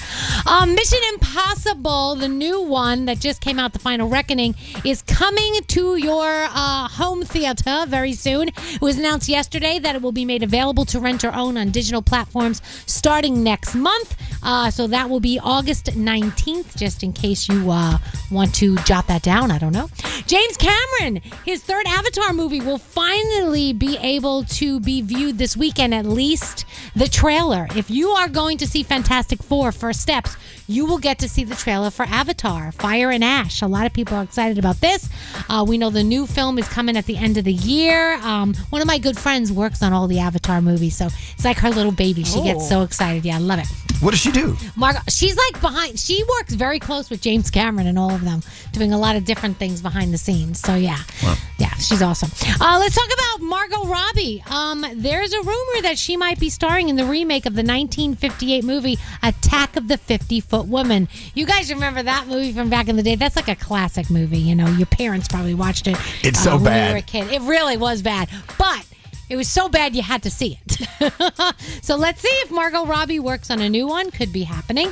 Mission Impossible, the new one that just came out, The Final Reckoning, is coming to your home theater very soon. It was announced yesterday that it will be made available to rent or own on digital platforms starting next month. So that will be August 19th, just in case you want to jot that down. I don't know. James Cameron, his third Avatar movie will finally be able to be viewed this weekend, at least the trailer. If you are going to see Fantastic Four First Steps, you will get to see the trailer for Avatar, Fire and Ash. A lot of people are excited about this. We know the new film is coming at the end of the year. One of my good friends works on all the Avatar movies, so it's like her little baby. She gets so excited. Yeah, I love it. What does she do? She's like she works very close with James Cameron and all of them, doing a lot of different things behind the scenes. So yeah, she's awesome. Let's talk about Margot Robbie. There's a rumor that she might be starring in the remake of the 1958 movie Attack of the 50-Foot Woman. You guys remember that movie from back in the day? That's like a classic movie. Your parents probably watched it. It's so when bad. you were a kid. It really was bad, but it was so bad you had to see it. So let's see if Margot Robbie works on a new one. Could be happening.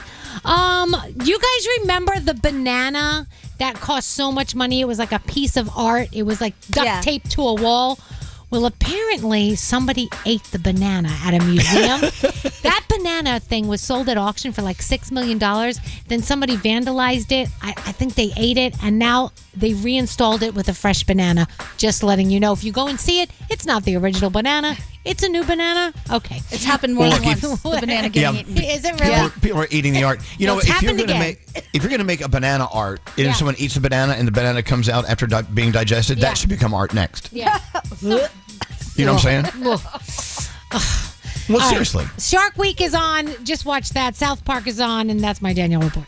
You guys remember the banana that cost so much money? It was like a piece of art. It was like duct taped to a wall. Well, apparently somebody ate the banana at a museum. That banana thing was sold at auction for like $6 million. Then somebody vandalized it. I think they ate it, and now they reinstalled it with a fresh banana. Just letting you know, if you go and see it, it's not the original banana. It's a new banana. Okay. It's happened more than once. The banana getting eaten. Is it really? People are eating the art. If you're going to make a banana art, and if someone eats a banana and the banana comes out after being digested, that should become art next. Yeah. You know what I'm saying? Well, seriously. Shark Week is on. Just watch that. South Park is on, and that's my Danielle report.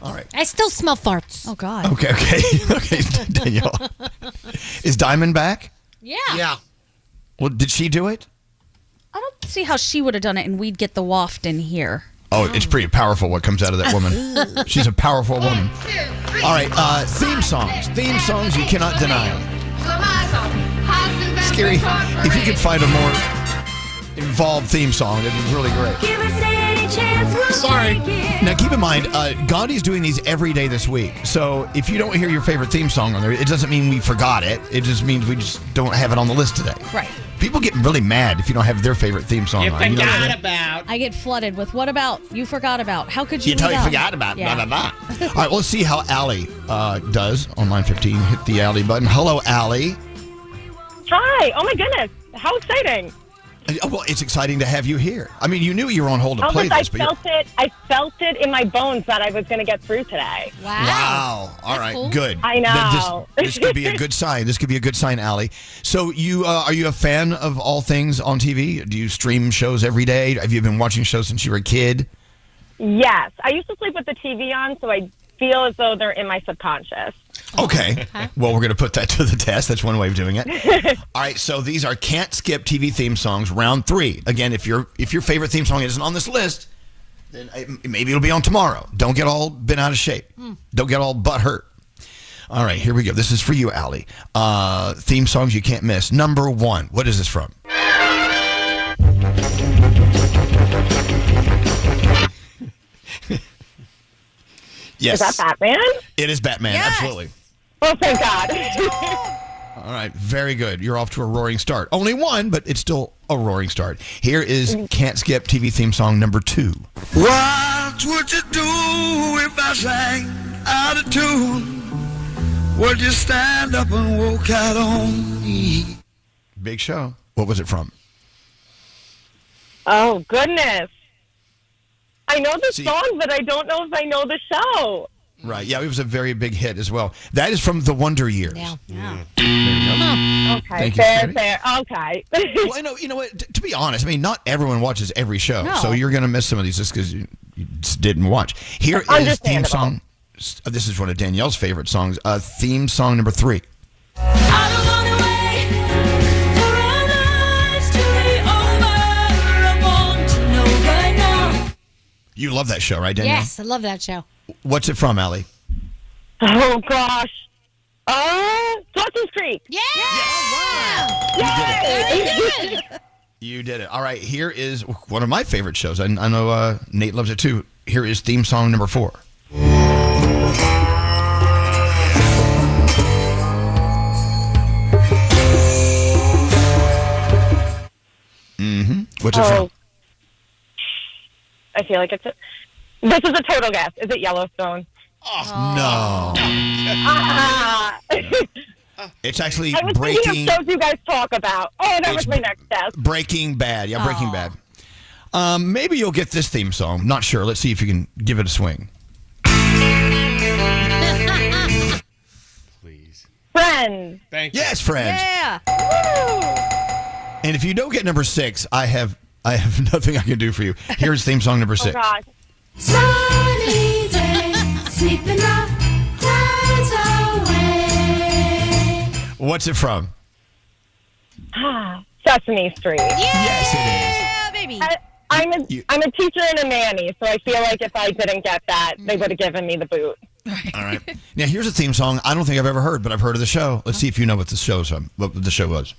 All right. I still smell farts. Oh, God. Okay, Danielle. Is Diamond back? Yeah. Yeah. Well, did she do it? I don't see how she would have done it, and we'd get the waft in here. Oh, it's pretty powerful what comes out of that woman. She's a powerful woman. All right, theme songs. Theme songs you cannot deny. Scary. If you could find a more involved theme song, it'd be really great. Sorry. Now, keep in mind, Gandhi's doing these every day this week. So if you don't hear your favorite theme song on there, it doesn't mean we forgot it. It just means we just don't have it on the list today. Right. People get really mad if you don't have their favorite theme song on. You know what I'm saying? about. I get flooded with what about? You forgot about. How could you? You totally forgot about. Yeah. Blah, blah, blah. All right, let's see how Allie does on line 15. Hit the Allie button. Hello, Allie. Hi. Oh, my goodness. How exciting. Well, it's exciting to have you here. I mean, you knew you were on hold to play this, but I felt it in my bones that I was going to get through today. Wow. All right, cool. good. I know. This could be a good sign. This could be a good sign, Allie. So you are you a fan of all things on TV? Do you stream shows every day? Have you been watching shows since you were a kid? Yes. I used to sleep with the TV on, so I feel as though they're in my subconscious. Okay. Well, we're going to put that to the test. That's one way of doing it. All right. So these are can't skip TV theme songs, round 3. Again, if your favorite theme song isn't on this list, then maybe it'll be on tomorrow. Don't get all bent out of shape. Don't get all butt hurt. All right. Here we go. This is for you, Allie. Theme songs you can't miss. Number 1. What is this from? Yes. Is that Batman? It is Batman. Yes. Absolutely. Oh, thank God. All right, very good. You're off to a roaring start. Only one, but it's still a roaring start. Here is Can't Skip TV theme song number 2. What would you do if I sang out of tune? Would you stand up and walk out on me? Big show. What was it from? Oh, goodness. I know the song, but I don't know if I know the show. Right. Yeah, it was a very big hit as well. That is from the Wonder Years. Yeah. Okay, Thank you, fair. Well, Okay. you know what? To be honest, I mean, not everyone watches every show, No. so you're going to miss some of these just because you just didn't watch. Here is theme song. This is one of Danielle's favorite songs. Theme song number 3. You love that show, right, Danielle? Yes, I love that show. What's it from, Allie? Oh, gosh. Dawson's Creek. Yeah! Yay! You did it. All right, here is one of my favorite shows. I know Nate loves it too. Here is theme song number 4. What's it from? I feel like this is a total guess. Is it Yellowstone? No. It's actually I was Breaking thinking of shows you guys talk about. Oh, that was my next guess. Breaking Bad. Yeah, Breaking Bad. Maybe you'll get this theme song. Not sure. Let's see if you can give it a swing. Please. Friends. Thank you. Yes, Friends. Yeah. And if you don't get number 6, I have nothing I can do for you. Here's theme song number 6. Oh, gosh. Sunny day, sleeping the clouds away. What's it from? Sesame Street. Yes, it is. Yeah, baby. I'm a teacher and a nanny, so I feel like if I didn't get that, they would have given me the boot. All right. Now, here's a theme song I don't think I've ever heard, but I've heard of the show. Let's see if you know what the show's from, what the show was.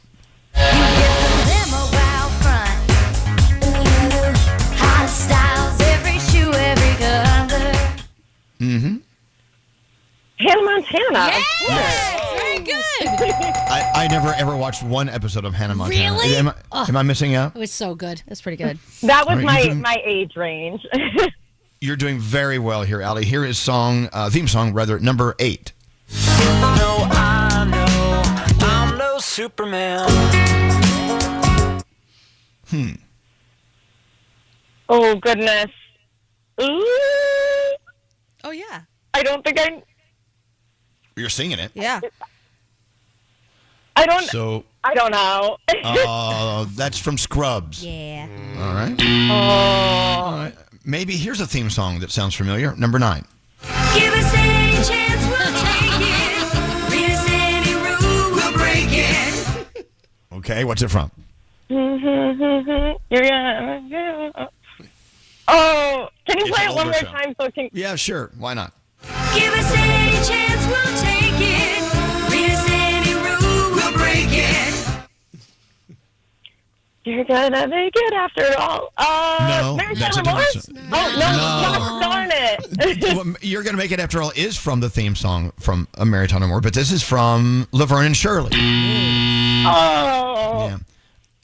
Mm-hmm. Hannah Montana. Yes. Very good. I never ever watched one episode of Hannah Montana. Really? Am I missing out? It was so good. That's pretty good. That was All right, my age range. You're doing very well here, Allie. Here is theme song number 8. No, I know I'm no Superman. Oh, goodness. Ooh. Oh, yeah. I don't think You're singing it. Yeah. I don't know. That's from Scrubs. Yeah. All right. Oh. All right. Maybe here's a theme song that sounds familiar. Number 9. Give us any chance, we'll take it. Read us any rule, we'll break it. Okay, what's it from? Oh, can you It's play an it one older more show. time so it can... Yeah, sure. Why not? Give us any chance, we'll take it. Read us any rule, we'll break it. You're gonna make it after all. No, Mary that's a Tyler different Moore? song. Oh, no, darn it. Well, You're Gonna Make It After All is from the theme song from Mary Tyler Moore, but this is from Laverne and Shirley. Oh. Yeah.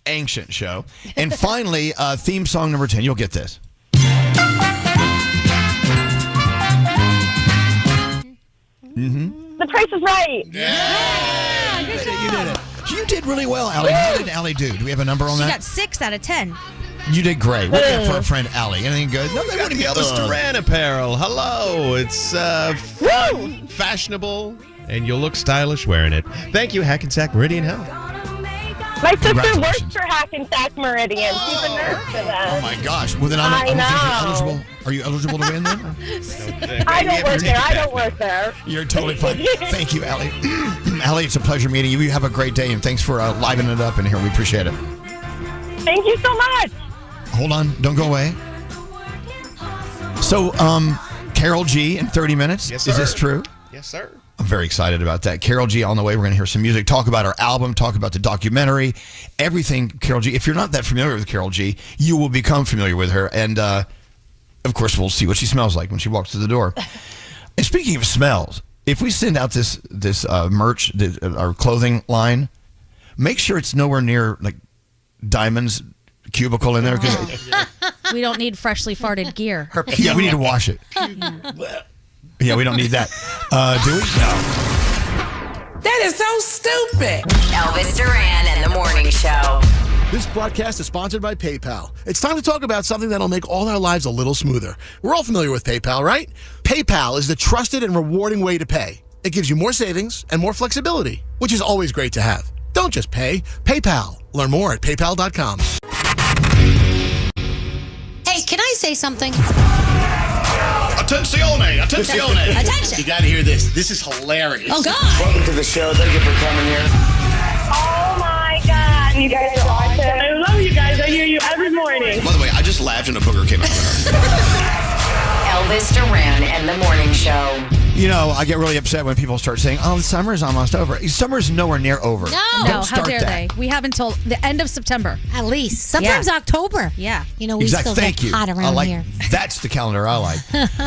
Ancient show. And finally, theme song number 10. You'll get this. The Price is Right. Yeah, you did it. You did really well, Allie. How did Allie do? Do we have a number on She that? got 6 out of 10. You did great. What do you have for our friend Allie? Anything good? No, Got the Elvis Duran apparel. Hello. It's fun, fashionable, and you'll look stylish wearing it. Thank you, Hackensack Meridian Health. My sister works for Hackensack Meridian. She's a nurse for them. Oh my gosh! Well, then I don't think you're eligible. Are you eligible to win then? I don't work there. I don't work there. You're totally fine. Thank you, Allie. Allie, it's a pleasure meeting you. You have a great day, and thanks for livening it up in here. We appreciate it. Thank you so much. Hold on. Don't go away. So, Karol G in 30 minutes. Yes, sir. Is this true? Yes, sir. I'm very excited about that. Karol G on the way. We're going to hear some music, talk about her album, talk about the documentary, everything Karol G. If you're not that familiar with Karol G, you will become familiar with her. And, of course, we'll see what she smells like when she walks through the door. And speaking of smells, if we send out this merch, our clothing line, make sure it's nowhere near, like, Diamond's cubicle in there. We don't need freshly farted gear. Yeah, we need to wash it. Yeah, we don't need that. Do we? No. That is so stupid. Elvis Duran and the Morning Show. This broadcast is sponsored by PayPal. It's time to talk about something that'll make all our lives a little smoother. We're all familiar with PayPal, right? PayPal is the trusted and rewarding way to pay. It gives you more savings and more flexibility, which is always great to have. Don't just pay. PayPal. Learn more at paypal.com. Hey, can I say something? Attenzione! Attenzione! Attention! You got to hear this. This is hilarious. Oh, God. Welcome to the show. Thank you for coming here. Oh my God, you guys are awesome. I love you guys. I hear you every morning. By the way, I just laughed and a booger came out of her. Elvis Duran and the Morning Show. You know, I get really upset when people start saying, "Oh, the summer is almost over." Summer's nowhere near over. No, Don't how start dare that. they? We have until the end of September. At least. Sometimes October. Yeah. You know, we Exactly. still Thank get you. hot I around like here. that's the calendar I like.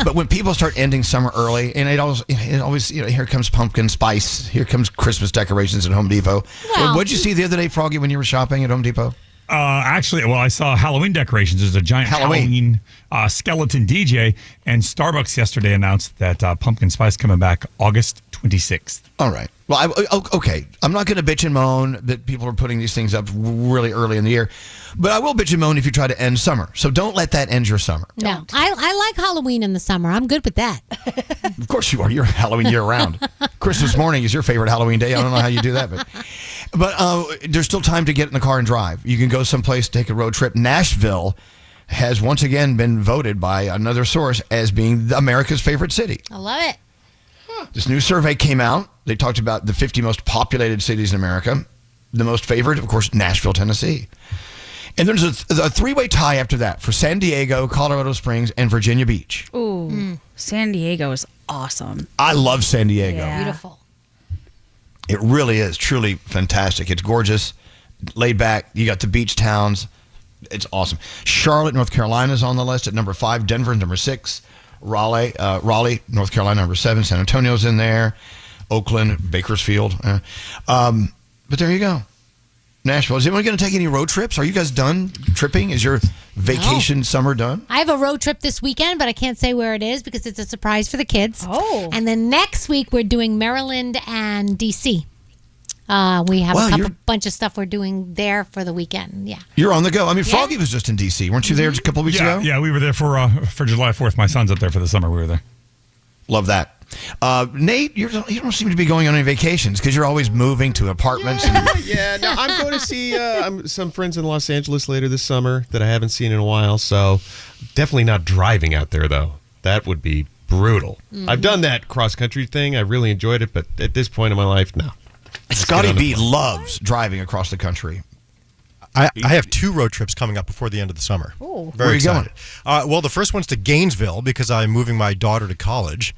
But when people start ending summer early, and it always, you know, here comes pumpkin spice, here comes Christmas decorations at Home Depot. Well- What'd you see the other day, Froggy, when you were shopping at Home Depot? Actually, well, I saw Halloween decorations. There's a giant Halloween skeleton DJ, and Starbucks yesterday announced that pumpkin spice coming back August 26th. All right. Well, okay. I'm not going to bitch and moan that people are putting these things up really early in the year, but I will bitch and moan if you try to end summer. So don't let that end your summer. No, I like Halloween in the summer. I'm good with that. Of course you are. You're Halloween year round. Christmas morning is your favorite Halloween day. I don't know how you do that, but there's still time to get in the car and drive. You can go someplace, take a road trip. Nashville has once again been voted by another source as being America's favorite city. I love it. This new survey came out. They talked about the 50 most populated cities in America. The most favorite, of course, Nashville, Tennessee. And there's a three-way tie after that for San Diego, Colorado Springs, and Virginia Beach. Ooh, San Diego is awesome. I love San Diego. Yeah. Beautiful. It really is truly fantastic. It's gorgeous, laid back. You got the beach towns. It's awesome. Charlotte, North Carolina is on the list at number 5. Denver, number 6. Raleigh, North Carolina, number 7. San Antonio's in there. Oakland, Bakersfield. But there you go. Nashville. Is anyone going to take any road trips? Are you guys done tripping? Is your vacation summer done? I have a road trip this weekend, but I can't say where it is because it's a surprise for the kids. Oh. And then next week we're doing Maryland and D.C. We have a bunch of stuff we're doing there for the weekend. Yeah. You're on the go. I mean, Froggy was just in D.C. Weren't you there just a couple of weeks ago? Yeah, we were there for July 4th. My son's up there for the summer. We were there. Love that. Nate, you don't seem to be going on any vacations because you're always moving to apartments. Yeah, no, I'm going to see some friends in Los Angeles later this summer that I haven't seen in a while. So definitely not driving out there, though. That would be brutal. Mm-hmm. I've done that cross-country thing. I really enjoyed it. But at this point in my life, no. Scotty B loves driving across the country. I have 2 road trips coming up before the end of the summer. Ooh. Where are you excited. Well, the first one's to Gainesville because I'm moving my daughter to college.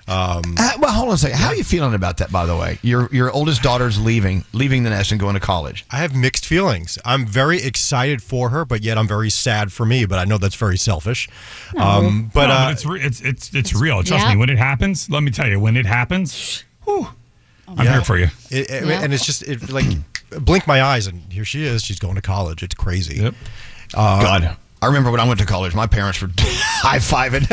Well, hold on a second. How are you feeling about that, by the way? Your oldest daughter's leaving the nest and going to college. I have mixed feelings. I'm very excited for her, but yet I'm very sad for me. But I know that's very selfish. But it's real. Trust me. When it happens, let me tell you. When it happens, I'm here for you. And it's just like blink my eyes and here she is. She's going to college. It's crazy. Yep. God, I remember when I went to college, my parents were high-fiving,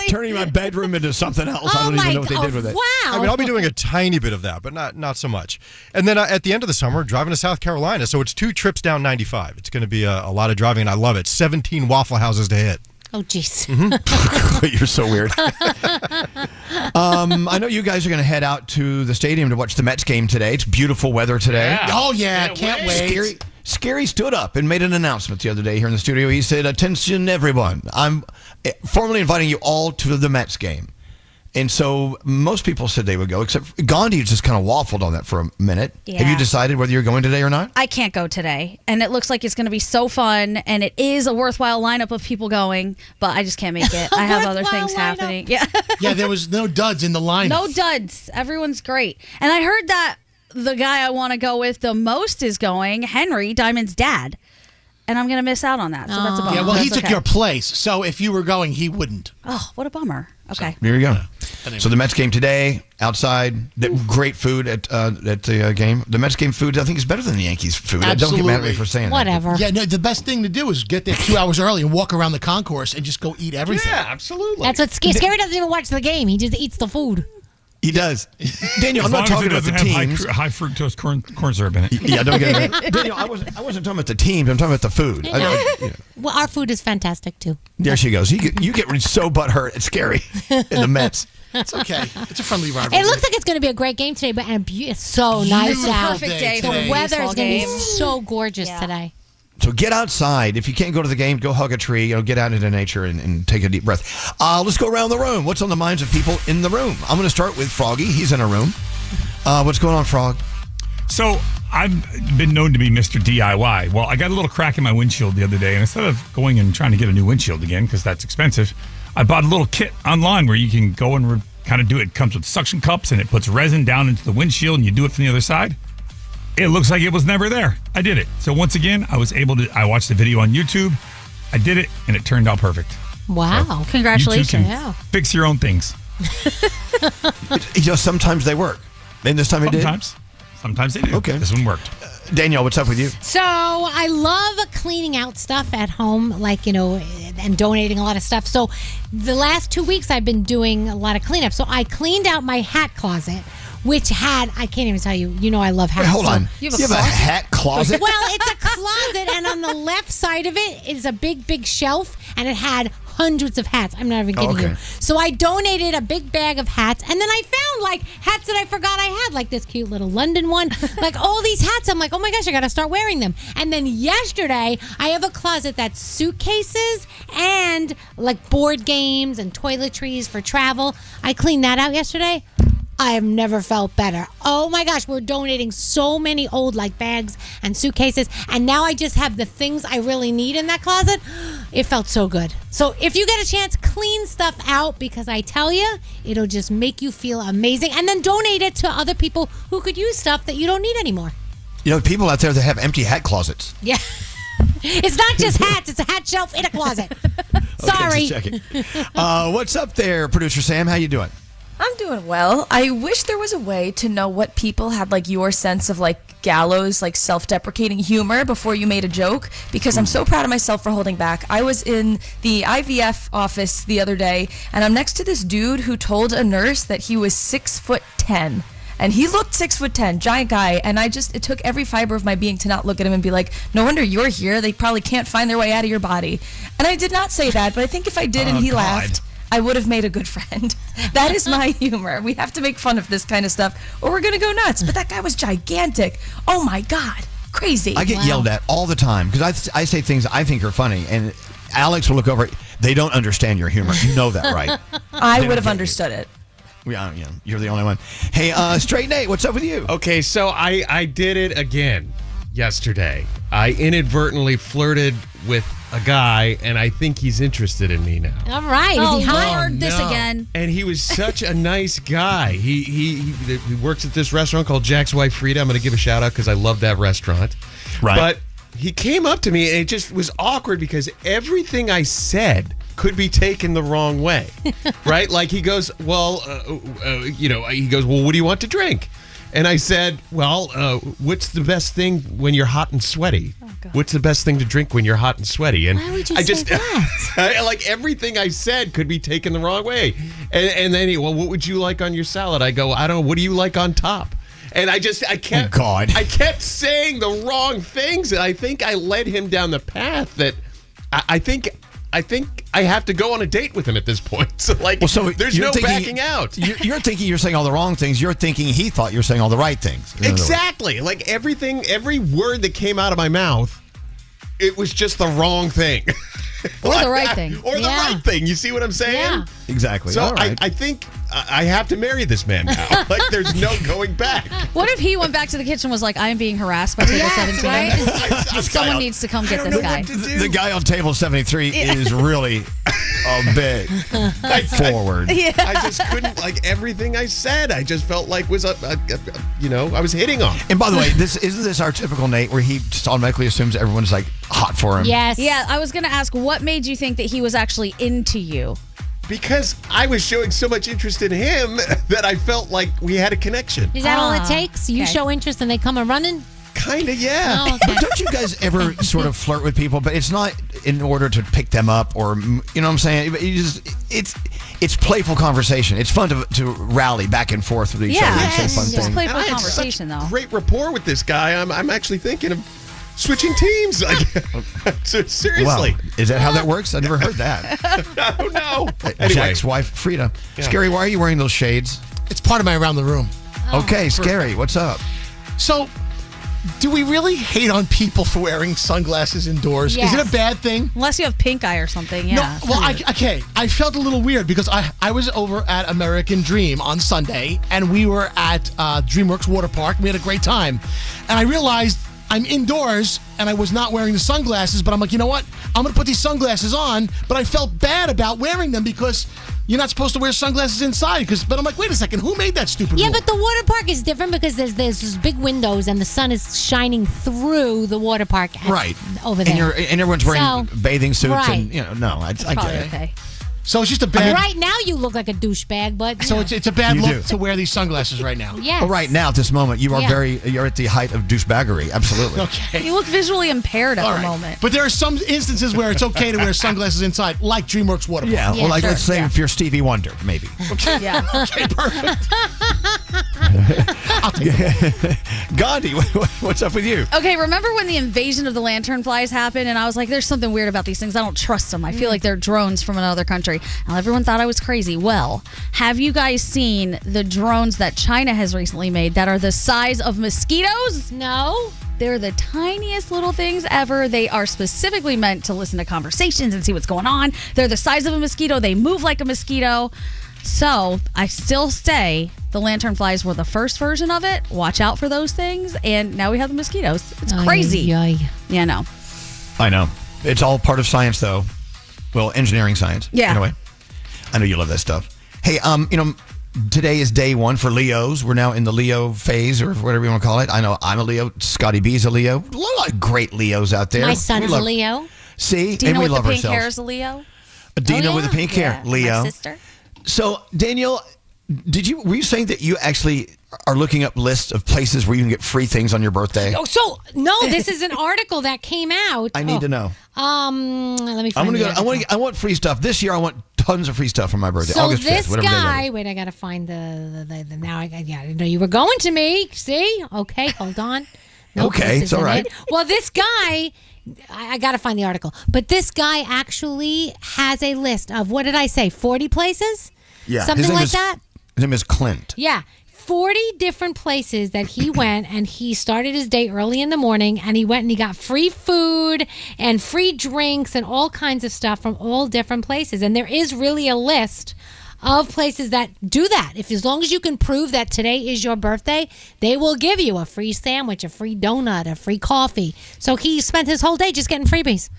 turning my bedroom into something else. I don't even know what they did with it. Wow. I mean, I'll be doing a tiny bit of that, but not so much. And then at the end of the summer, driving to South Carolina. So it's 2 trips down 95. It's going to be a lot of driving, and I love it. 17 Waffle Houses to hit. Oh, jeez. You're so weird. I know you guys are going to head out to the stadium to watch the Mets game today. It's beautiful weather today. Yeah. Oh, yeah. Can't wait. Scary stood up and made an announcement the other day here in the studio. He said, "Attention, everyone. I'm formally inviting you all to the Mets game." And so most people said they would go, except Gandhi just kind of waffled on that for a minute. Yeah. Have you decided whether you're going today or not? I can't go today, and it looks like it's going to be so fun, and it is a worthwhile lineup of people going, but I just can't make it. I have other things happening. Yeah. Yeah, there was no duds in the lineup. No duds. Everyone's great. And I heard that the guy I want to go with the most is going, Henry, Diamond's dad. And I'm going to miss out on that. So that's a bummer. Yeah, well, he That's took your place. So if you were going, he wouldn't. Oh, what a bummer. Okay. There you go. So the Mets game today, outside, great food at the game. The Mets game food, I think, is better than the Yankees food. Absolutely. Don't get mad at me for saying Whatever. that. Yeah, no, the best thing to do is get there 2 hours early and walk around the concourse and just go eat everything. Yeah, absolutely. That's what Scary doesn't even watch the game. He just eats the food. He does. Daniel, I'm As not long as talking it about the doesn't have teams. high fructose corn syrup in it. Yeah, don't get it. Daniel, I wasn't talking about the teams. I'm talking about the food. Well, our food is fantastic too. There she goes. You get so butthurt. It's scary. In the Mets. It's okay. It's a friendly rivalry. It looks like it's going to be a great game today, but it's so nice Beautiful out. Perfect day The today. weather is going to be Baseball game. so gorgeous today. So get outside. If you can't go to the game, go hug a tree. Get out into nature and take a deep breath. Let's go around the room. What's on the minds of people in the room? I'm going to start with Froggy. He's in a room. What's going on, Frog? So I've been known to be Mr. DIY. Well, I got a little crack in my windshield the other day, and instead of going and trying to get a new windshield again, because that's expensive, I bought a little kit online where you can go and kind of do it. It comes with suction cups, and it puts resin down into the windshield, and you do it from the other side. It looks like it was never there. I did it. So once again, I watched the video on YouTube. I did it, and it turned out perfect. Wow. So Congratulations. You too can fix your own things. Sometimes they work. And this time it did? Sometimes they do. Okay. This one worked. Danielle, what's up with you? So I love cleaning out stuff at home, and donating a lot of stuff. So the last 2 weeks I've been doing a lot of cleanup. So I cleaned out my hat closet, which had, I can't even tell you, I love hats. Wait, hold on. You You have a hat closet? Well, it's a closet, and on the left side of it is a big shelf, and it had hundreds of hats. I'm not even kidding you. So I donated a big bag of hats, and then I found hats that I forgot I had, like this cute little London one, like all these hats. I'm like, oh my gosh, I got to start wearing them. And then yesterday, I have a closet that's suitcases and like board games and toiletries for travel. I cleaned that out yesterday. I have never felt better. Oh my gosh, we're donating so many old bags and suitcases, and now I just have the things I really need in that closet. It felt so good. So if you get a chance, clean stuff out, because I tell you, it'll just make you feel amazing, and then donate it to other people who could use stuff that you don't need anymore. People out there that have empty hat closets. Yeah. It's not just hats, it's a hat shelf in a closet. Sorry. Okay, just checking. What's up there, Producer Sam? How you doing? I'm doing well. I wish there was a way to know what people had your sense of gallows, self-deprecating humor before you made a joke, because I'm so proud of myself for holding back. I was in the IVF office the other day, and I'm next to this dude who told a nurse that he was 6'10". And he looked 6'10", giant guy, and it took every fiber of my being to not look at him and be like, no wonder you're here. They probably can't find their way out of your body. And I did not say that, but I think if I did and he laughed, I would have made a good friend. That is my humor. We have to make fun of this kind of stuff, or we're going to go nuts. But that guy was gigantic. Oh, my God. Crazy. I get yelled at all the time because I say things I think are funny, and Alex will look over. They don't understand your humor. You know that, right? I would have understood it. Yeah, you're the only one. Hey, Straight Nate, what's up with you? Okay, so I did it again yesterday. I inadvertently flirted with a guy, and I think he's interested in me now. All right. Is he hot? Lord, this again. And he was such a nice guy. He works at this restaurant called Jack's Wife Frida. I'm going to give a shout out because I love that restaurant. Right. But he came up to me, and it just was awkward because everything I said could be taken the wrong way, right? He goes, well, he goes, well, what do you want to drink? And I said, well, what's the best thing when you're hot and sweaty? What's the best thing to drink when you're hot and sweaty? And why would you say that? Everything I said could be taken the wrong way. And then what would you like on your salad? I go, I don't know. What do you like on top? And I kept, I kept saying the wrong things. And I think I led him down the path that I think I have to go on a date with him at this point. So there's no backing out. You're thinking you're saying all the wrong things. You're thinking he thought you're saying all the right things. Exactly. Every word that came out of my mouth, it was just the wrong thing. Or the right thing. Or the right thing. You see what I'm saying? Yeah. Exactly. So all right. I think I have to marry this man now. There's no going back. What if he went back to the kitchen and was like, I am being harassed by table 17. Right? Someone needs to come get this guy. The guy on table 73 is really a bit forward. I just couldn't, everything I said, I just felt like was I was hitting on. And by the way, isn't this our typical Nate where he just automatically assumes everyone's hot for him? Yes. Yeah, I was going to ask, what made you think that he was actually into you? Because I was showing so much interest in him that I felt like we had a connection. Is that all it takes? You show interest and they come a running? Kind of, yeah. Oh, okay. But don't you guys ever sort of flirt with people? But it's not in order to pick them up or, you know what I'm saying? It's playful conversation. It's fun to rally back and forth with each other and say fun It's things. playful I had conversation, such though. great rapport with this guy. I'm actually thinking of switching teams. Seriously. Wow. Is that how that works? I never heard that. Oh, no. Jack's wife, Frida. Yeah. Scary, why are you wearing those shades? It's part of my around the room. Okay, Scary, what's up? So, do we really hate on people for wearing sunglasses indoors? Yes. Is it a bad thing? Unless you have pink eye or something, yeah. No, well, I felt a little weird because I was over at American Dream on Sunday, and we were at DreamWorks Water Park. We had a great time. And I realized I'm indoors, and I was not wearing the sunglasses, but I'm like, you know what? I'm going to put these sunglasses on, but I felt bad about wearing them because you're not supposed to wear sunglasses inside. But I'm like, wait a second, who made that stupid Yeah, rule? but the water park is different because there's those big windows and the sun is shining through the water park Right. over there. And everyone's wearing So, bathing suits right. and, I get it. Okay. So it's just a bad... Right now you look like a douchebag, but... So it's a bad You look do. to wear these sunglasses right now. Yes. Well, right now, at this moment, you are Yeah. you're at the height of douchebaggery. Absolutely. Okay. You look visually impaired at All the right. moment. But there are some instances where it's okay to wear sunglasses inside, like DreamWorks Water Park. Yeah, well, like, sure, let's say yeah. if you're Stevie Wonder, maybe. Yeah. Okay, perfect. Gandhi, what's up with you? Okay, remember when the invasion of the lanternflies happened and I was like, there's something weird about these things. I don't trust them. I feel like they're drones from another country. Now, everyone thought I was crazy. Well, have you guys seen the drones that China has recently made that are the size of mosquitoes? No. They're the tiniest little things ever. They are specifically meant to listen to conversations and see what's going on. They're the size of a mosquito. They move like a mosquito. So I still say the lanternflies were the first version of it. Watch out for those things. And now we have the mosquitoes. It's crazy. Yeah, no. I know. It's all part of science, though. Well, engineering science. Yeah. Anyway, I know you love that stuff. Hey, today is day one for Leos. We're now in the Leo phase, or whatever you want to call it. I know I'm a Leo. Scotty B's a Leo. A lot of great Leos out there. My son's a Leo. See? Dina and we with love the pink ourselves. hair is a Leo. Dina with the pink hair, Leo. My sister. So, Danielle, were you saying that you actually are looking up lists of places where you can get free things on your birthday? Oh, so no, this is an article that came out. I need to know. Let me find I'm gonna the go. article. I want free stuff this year. I want tons of free stuff for my birthday. So August 5th, this whatever day that guy, is. wait, I gotta find the now. I know you were going to me. See, okay, hold on. Nope, Okay, this it's all isn't right. it. Well, this guy, I gotta find the article, but this guy actually has a list of, what did I say, 40 places? Yeah, something his name like is- that. His name is Clint. Yeah. 40 different places that he went, and he started his day early in the morning, and he went and he got free food and free drinks and all kinds of stuff from all different places. And there is really a list of places that do that. If as long as you can prove that today is your birthday, they will give you a free sandwich, a free donut, a free coffee. So he spent his whole day just getting freebies.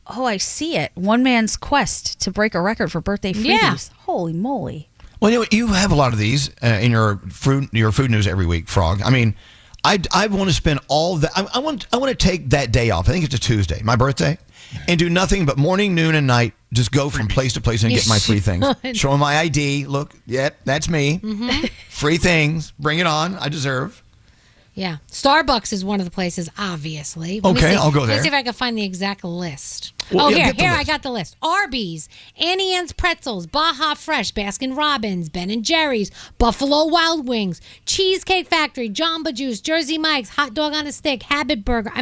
Oh, I see it. One man's quest to break a record for birthday freebies. Yeah. Holy moly. Well, you have a lot of these in your food news every week, Frog. I mean, I want to spend all that. I want to take that day off. I think it's a Tuesday, my birthday, and do nothing but morning, noon, and night. Just go from place to place and get my free things. Show them my ID. Look, that's me. Mm-hmm. Free things. Bring it on. I deserve. Yeah. Starbucks is one of the places, obviously. Let me Okay, see. I'll go there. Let's see if I can find the exact list. Well, yeah, here, get the I list. got the list. Arby's, Annie Ann's Pretzels, Baja Fresh, Baskin Robbins, Ben & Jerry's, Buffalo Wild Wings, Cheesecake Factory, Jamba Juice, Jersey Mike's, Hot Dog on a Stick, Habit Burger,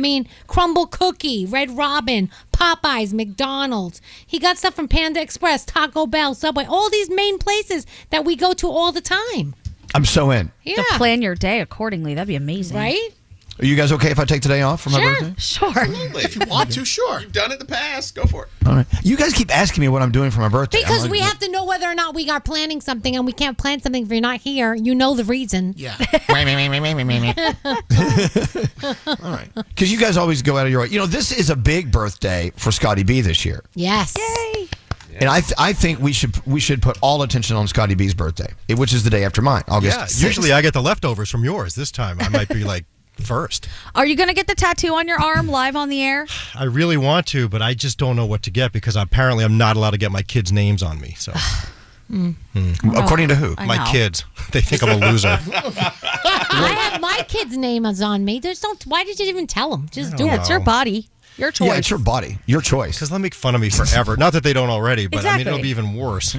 Crumble Cookie, Red Robin, Popeyes, McDonald's. He got stuff from Panda Express, Taco Bell, Subway, all these main places that we go to all the time. I'm so in. Yeah. To plan your day accordingly. That'd be amazing. Right? Are you guys okay if I take today off for my birthday? Sure. Absolutely. If you want to, sure. You've done it in the past. Go for it. All right. You guys keep asking me what I'm doing for my birthday. Because I'm we like, have to know whether or not we are planning something, and we can't plan something if you're not here. You know the reason. Yeah. All right. Because you guys always go out of your way. This is a big birthday for Scotty B this year. Yes. Yay. And I think we should put all attention on Scotty B's birthday, which is the day after mine, August 6th. Usually I get the leftovers from yours. This time I might be like first. Are you going to get the tattoo on your arm live on the air? I really want to, but I just don't know what to get because apparently I'm not allowed to get my kids' names on me. So, According to who? I My know. kids. They think I'm a loser. I have my kid's name is on me. Why did you even tell them? Just do it. It's your body. Your choice. Yeah, it's your body. Your choice. Because they'll make fun of me forever. Not that they don't already, but I mean, it'll Exactly. be even worse.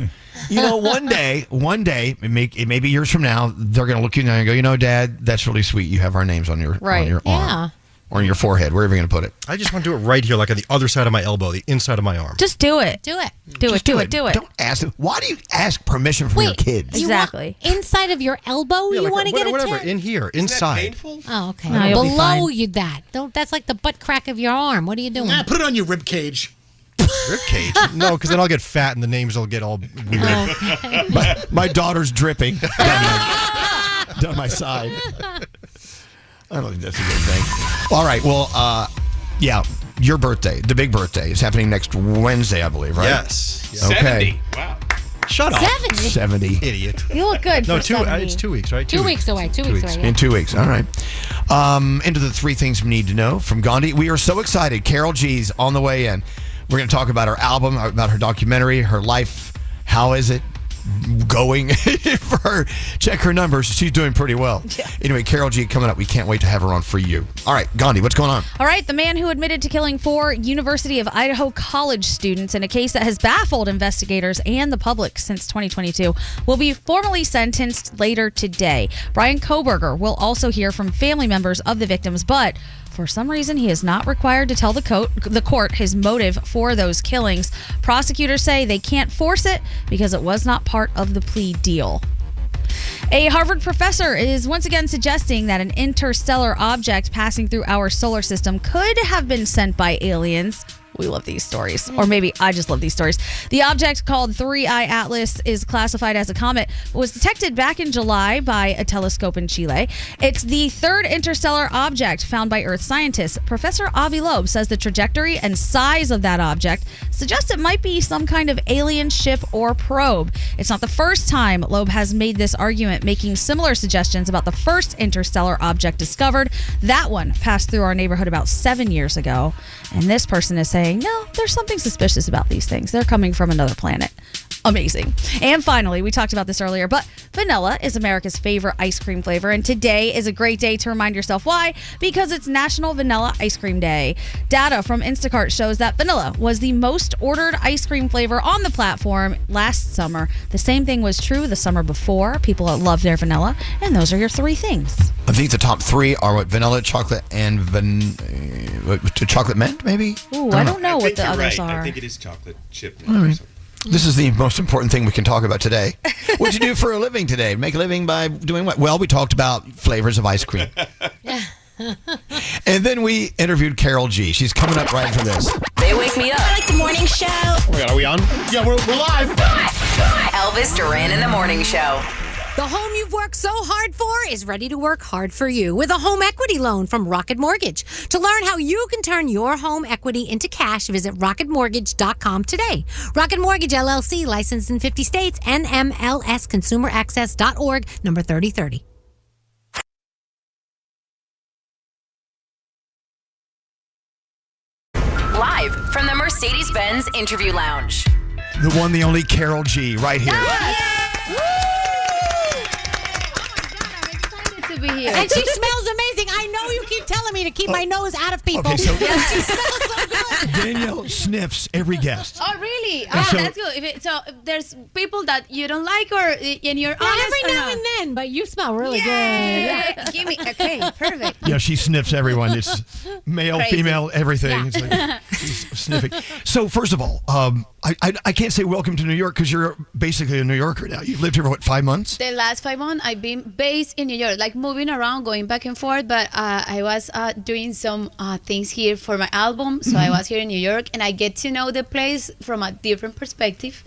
You know, one day, it may be years from now, they're going to look you in the eye and go, Dad, that's really sweet. You have our names on your arm. Or on your forehead, wherever you're going to put it. I just want to do it right here, like on the other side of my elbow, the inside of my arm. Just do it. Do it. Do it. Do it. Don't ask them. Why do you ask permission from your kids? Exactly. Inside of your elbow, Yeah, you like want to get whatever, a tat? in here, inside. Oh, okay. No, you'll be Below fine. you that. That's like the butt crack of your arm. What are you doing? Put it on your rib cage. Rib cage? No, because then I'll get fat and the names will get all weird. My daughter's dripping down my side. I don't think that's a good thing. All right. Well, yeah, your birthday, the big birthday, is happening next Wednesday, I believe, right? Yes. Okay. 70. Wow. Shut up. 70. Idiot. You look good. No, for 70. it's 2 weeks, right? 2 weeks away. 2 weeks away. Yeah. In 2 weeks. All right. Into the 3 things we need to know from Gandhi. We are so excited. Karol G's on the way in. We're going to talk about her album, about her documentary, her life. How is it going for her? Check her numbers. She's doing pretty well. Yeah. Anyway, Karol G coming up. We can't wait to have her on for you. All right, Gandhi, what's going on? All right, the man who admitted to killing 4 University of Idaho college students in a case that has baffled investigators and the public since 2022 will be formally sentenced later today. Bryan Kohberger will also hear from family members of the victims, but for some reason, he is not required to tell the court his motive for those killings. Prosecutors say they can't force it because it was not part of the plea deal. A Harvard professor is once again suggesting that an interstellar object passing through our solar system could have been sent by aliens. We love these stories. Or maybe I just love these stories. The object, called 3I Atlas, is classified as a comet, but was detected back in July by a telescope in Chile. It's the 3rd interstellar object found by Earth scientists. Professor Avi Loeb says the trajectory and size of that object suggests it might be some kind of alien ship or probe. It's not the first time Loeb has made this argument, making similar suggestions about the first interstellar object discovered. That one passed through our neighborhood about 7 years ago. And this person is saying, no, there's something suspicious about these things. They're coming from another planet. Amazing. And finally, we talked about this earlier, but vanilla is America's favorite ice cream flavor, and today is a great day to remind yourself why, because it's National Vanilla Ice Cream Day. Data from Instacart shows that vanilla was the most ordered ice cream flavor on the platform last summer. The same thing was true the summer before. People love their vanilla, and those are your 3 things. I think the top 3 are what? Vanilla, chocolate, and chocolate mint, maybe? Ooh, I don't know what the you're others right. are. I think it is chocolate chip. All right. This is the most important thing we can talk about today. What'd you do for a living today? Make a living by doing what? Well, we talked about flavors of ice cream. And then we interviewed Karol G. She's coming up right after this. They wake me up. I like the morning show. Oh my God, are we on? Yeah, we're live. Elvis Duran in the morning show. The home you've worked so hard for is ready to work hard for you with a home equity loan from Rocket Mortgage. To learn how you can turn your home equity into cash, visit rocketmortgage.com today. Rocket Mortgage LLC, licensed in 50 states, NMLSconsumeraccess.org, number 3030. Live from the Mercedes-Benz Interview Lounge. The one, the only Karol G, right here. To be here. And she smells amazing. I know you keep telling me to keep my nose out of people. Okay, so she smells so good. Danielle sniffs every guest. Oh, really? And Oh, so- that's good. So there's people that you don't like, or and you're honest. Every or now not? and then, but you smell really good. Yeah. Give me okay, perfect. Yeah, she sniffs everyone. It's male, Crazy. female, everything. Yeah. It's like she's sniffing. So first of all, I can't say welcome to New York because you're basically a New Yorker now. You've lived here for what, 5 months? The last 5 months, I've been based in New York, like moving around, going back and forth. But I was doing some things here for my album, so I was here in New York, and I get to know the place from a different perspective,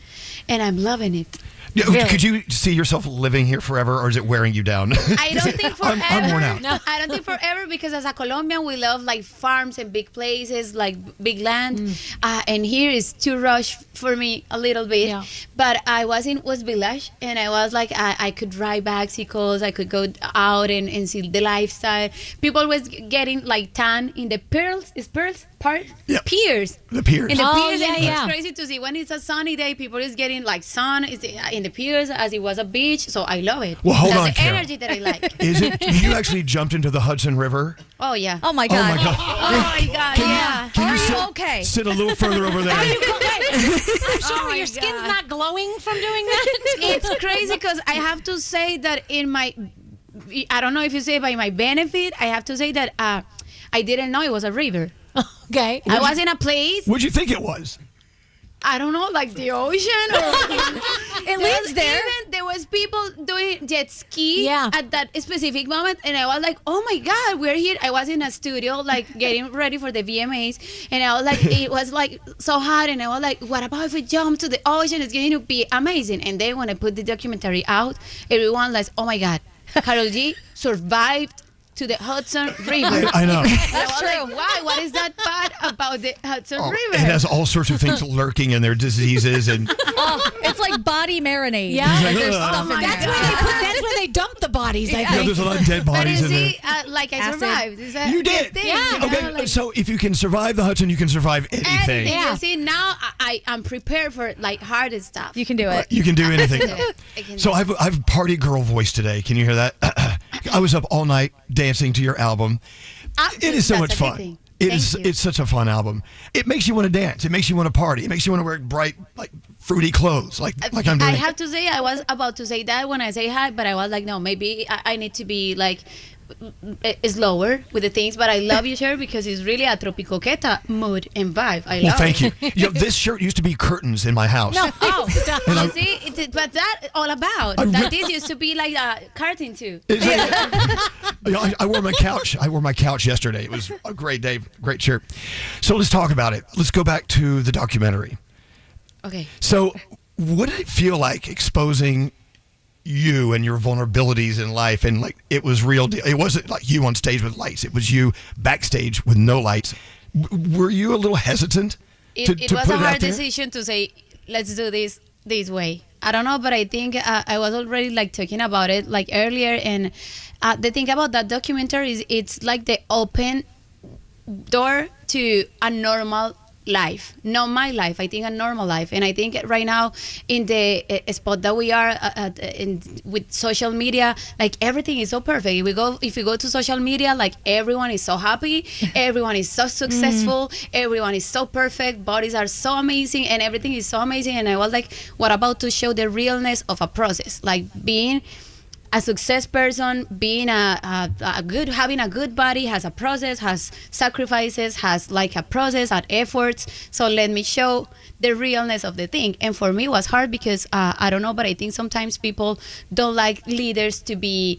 and I'm loving it. Yeah, Really. could you see yourself living here forever, or is it wearing you down? I don't think forever. I'm worn out. No, I don't think forever, because as a Colombian, we love like farms and big places, like big land. And here is too rush for me a little bit. Yeah. But I was in West Village, and I was like, I could ride bicycles, I could go out and see the lifestyle. People was getting like tan in the Pearls. Is Pearls? part? Yep. Piers. The piers. In the Oh, piers, yeah, and yeah. it's crazy to see when it's a sunny day, people is getting like sun is in the piers as it was a beach. So I love it. Well, hold That's on, the Carol. energy that I like. Is it? You actually jumped into the Hudson River? Oh yeah. Oh my God. Oh my God. Oh my God. Yeah. Can Are you you sit, okay? sit a little further over there? I'm sure my your skin's God. not glowing from doing that. It's crazy because I have to say that I don't know if you say by my benefit, I have to say that I didn't know it was a river. Okay. I was in a place, What'd you think it was? I don't know, like the ocean. It leads there. Even there was people doing jet ski Yeah. at that specific moment, and I was like, "Oh my God, we're here!" I was in a studio, like getting ready for the VMAs, and I was like, it was like so hot, and I was like, "What about if we jump to the ocean? It's going to be amazing." And then when I put the documentary out, everyone was, "Oh my God, Karol G survived to the Hudson River." I know. That's true. Like, why? What is that bad about the Hudson Oh, River? it has all sorts of things lurking in their diseases and Oh, it's like body marinade. Yeah. Like, there's Ugh. stuff in That's there. where they dump the bodies, I yeah, think. there's a lot of dead But bodies you in there. see, like I Acid. survived. Is that You a did. good thing, Yeah. you know, Okay, like- so if you can survive the Hudson, you can survive anything. anything. Yeah. You see, now I'm prepared for like hard stuff. You can do it. You can do anything. I can So do it. I've party girl voice today. Can you hear that? I was up all night dancing to your album. It is so That's much a good fun. thing. It Thank is. you. It's such a fun album. It makes you want to dance. It makes you want to party. It makes you want to wear bright, like fruity clothes, like I'm doing. I have to say, I was about to say that when I say hi, but I was like, no, maybe I need to be like slower with the things. But I love your shirt because it's really a Tropicoqueta mood and vibe. I Well, love thank it. you. This shirt used to be curtains in my house. No, oh, And I- you see, but that all about I that. re- This used to be like a cartoon too. It's like- I wore my couch. I wore my couch yesterday. It was a great day, great shirt. So let's talk about it. Let's go back to the documentary. Okay. So, what did it feel like exposing you and your vulnerabilities in life? And like, it was real deal. It wasn't like you on stage with lights. It was you backstage with no lights. Were you a little hesitant It to was put a it out hard there? decision to say, let's do this way. I don't know, but I think I was already like talking about it like earlier. And the thing about that documentary is it's like the open door to a normal life, not my life. I think a normal life. And I think right now in the spot that we are with social media, like everything is so perfect. If you go to social media, like everyone is so happy, everyone is so successful, everyone is so perfect, bodies are so amazing, and everything is so amazing. And I was like, what about to show the realness of a process, like being a success person, being having a good body has a process, has sacrifices, has like a process and efforts. So let me show the realness of the thing. And for me, it was hard because I don't know, but I think sometimes people don't like leaders to be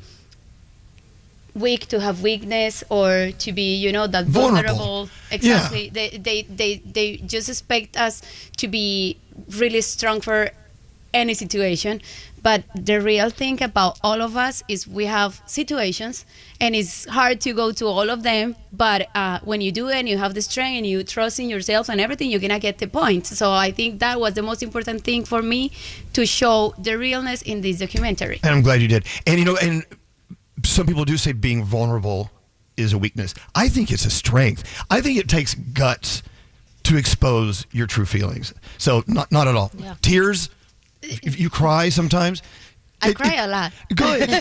weak, to have weakness, or to be, that vulnerable. Exactly. Yeah. They just expect us to be really strong for any situation. But the real thing about all of us is we have situations, and it's hard to go to all of them. But when you do it and you have the strength and you trust in yourself and everything, you're going to get the point. So I think that was the most important thing for me, to show the realness in this documentary. And I'm glad you did. And, and some people do say being vulnerable is a weakness. I think it's a strength. I think it takes guts to expose your true feelings. So not at all. Yeah. Tears. If you cry sometimes. I cry a lot. Good. I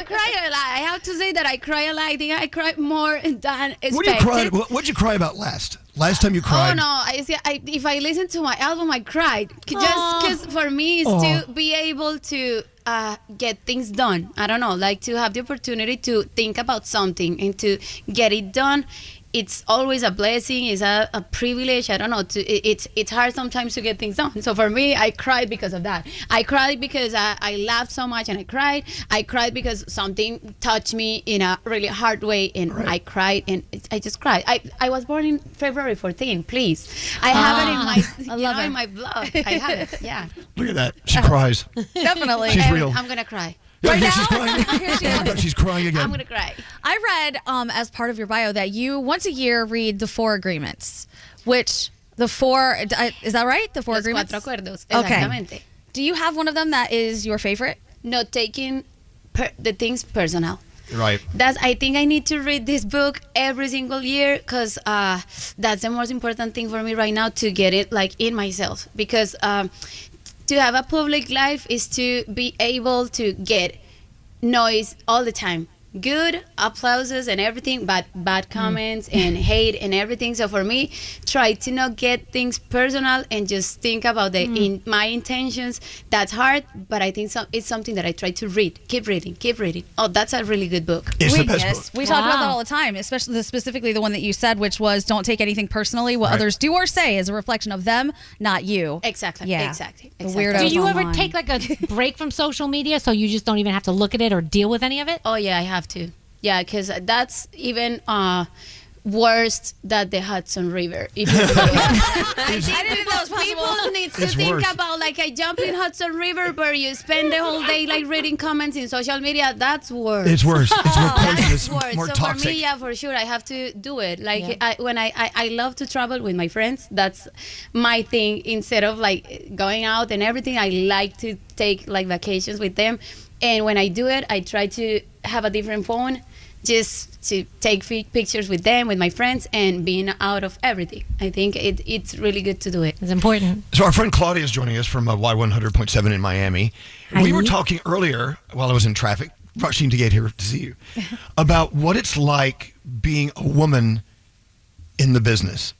cry a lot. I have to say that I cry a lot. I think I cry more than expected. What'd you cry about last? Last time you cried? Oh no! If I listen to my album, I cried just because for me it's to be able to get things done. I don't know, like to have the opportunity to think about something and to get it done. It's always a blessing. It's a privilege. I don't know. It's hard sometimes to get things done. So for me, I cried because of that. I cried because I laughed so much and I cried. I cried because something touched me in a really hard way, and I cried, and I just cried. I was born in February 14. Please, I have it in my in my blood. I have it. Yeah. Look at that. She cries. Definitely. She's And real. I'm gonna cry. Yeah, Right now? she's crying. Here she Oh my is. God, she's crying again. I'm gonna cry. I read as part of your bio that you once a year read the 4 agreements, which the 4 is that right? The 4 Los agreements. cuatro acuerdos. Okay. Exactamente. Do you have one of them that is your favorite? Not taking the things personal. Right. I think I need to read this book every single year because that's the most important thing for me right now, to get it like in myself, because to have a public life is to be able to get noise all the time. Good applauses and everything, but bad comments and hate and everything. So for me, try to not get things personal and just think about my intentions. That's hard, but I think it's something that I try to read. Keep reading. Oh, that's a really good book. It's the best book. We talk about that all the time, especially specifically the one that you said, which was don't take anything personally. What others do or say is a reflection of them, not you. Exactly. Yeah. Exactly. Weirdos Do you ever online. take like a break from social media so you just don't even have to look at it or deal with any of it? Oh yeah, I have to. Yeah, because that's even worse than the Hudson River. If you I think people need to think about, like, I jump in Hudson River where you spend the whole day like reading comments in social media. That's worse. It's worse. It's more poisonous, That's worse. more So toxic. for me, yeah, for sure, I have to do it. Like I love to travel with my friends. That's my thing. Instead of like going out and everything, I like to take like vacations with them. And when I do it, I try to have a different phone, just to take pictures with them, with my friends, and being out of everything. I think it's really good to do it. It's important. So our friend Claudia is joining us from Y100.7 in Miami. We were talking earlier while I was in traffic, rushing to get here to see you, about what it's like being a woman in the business.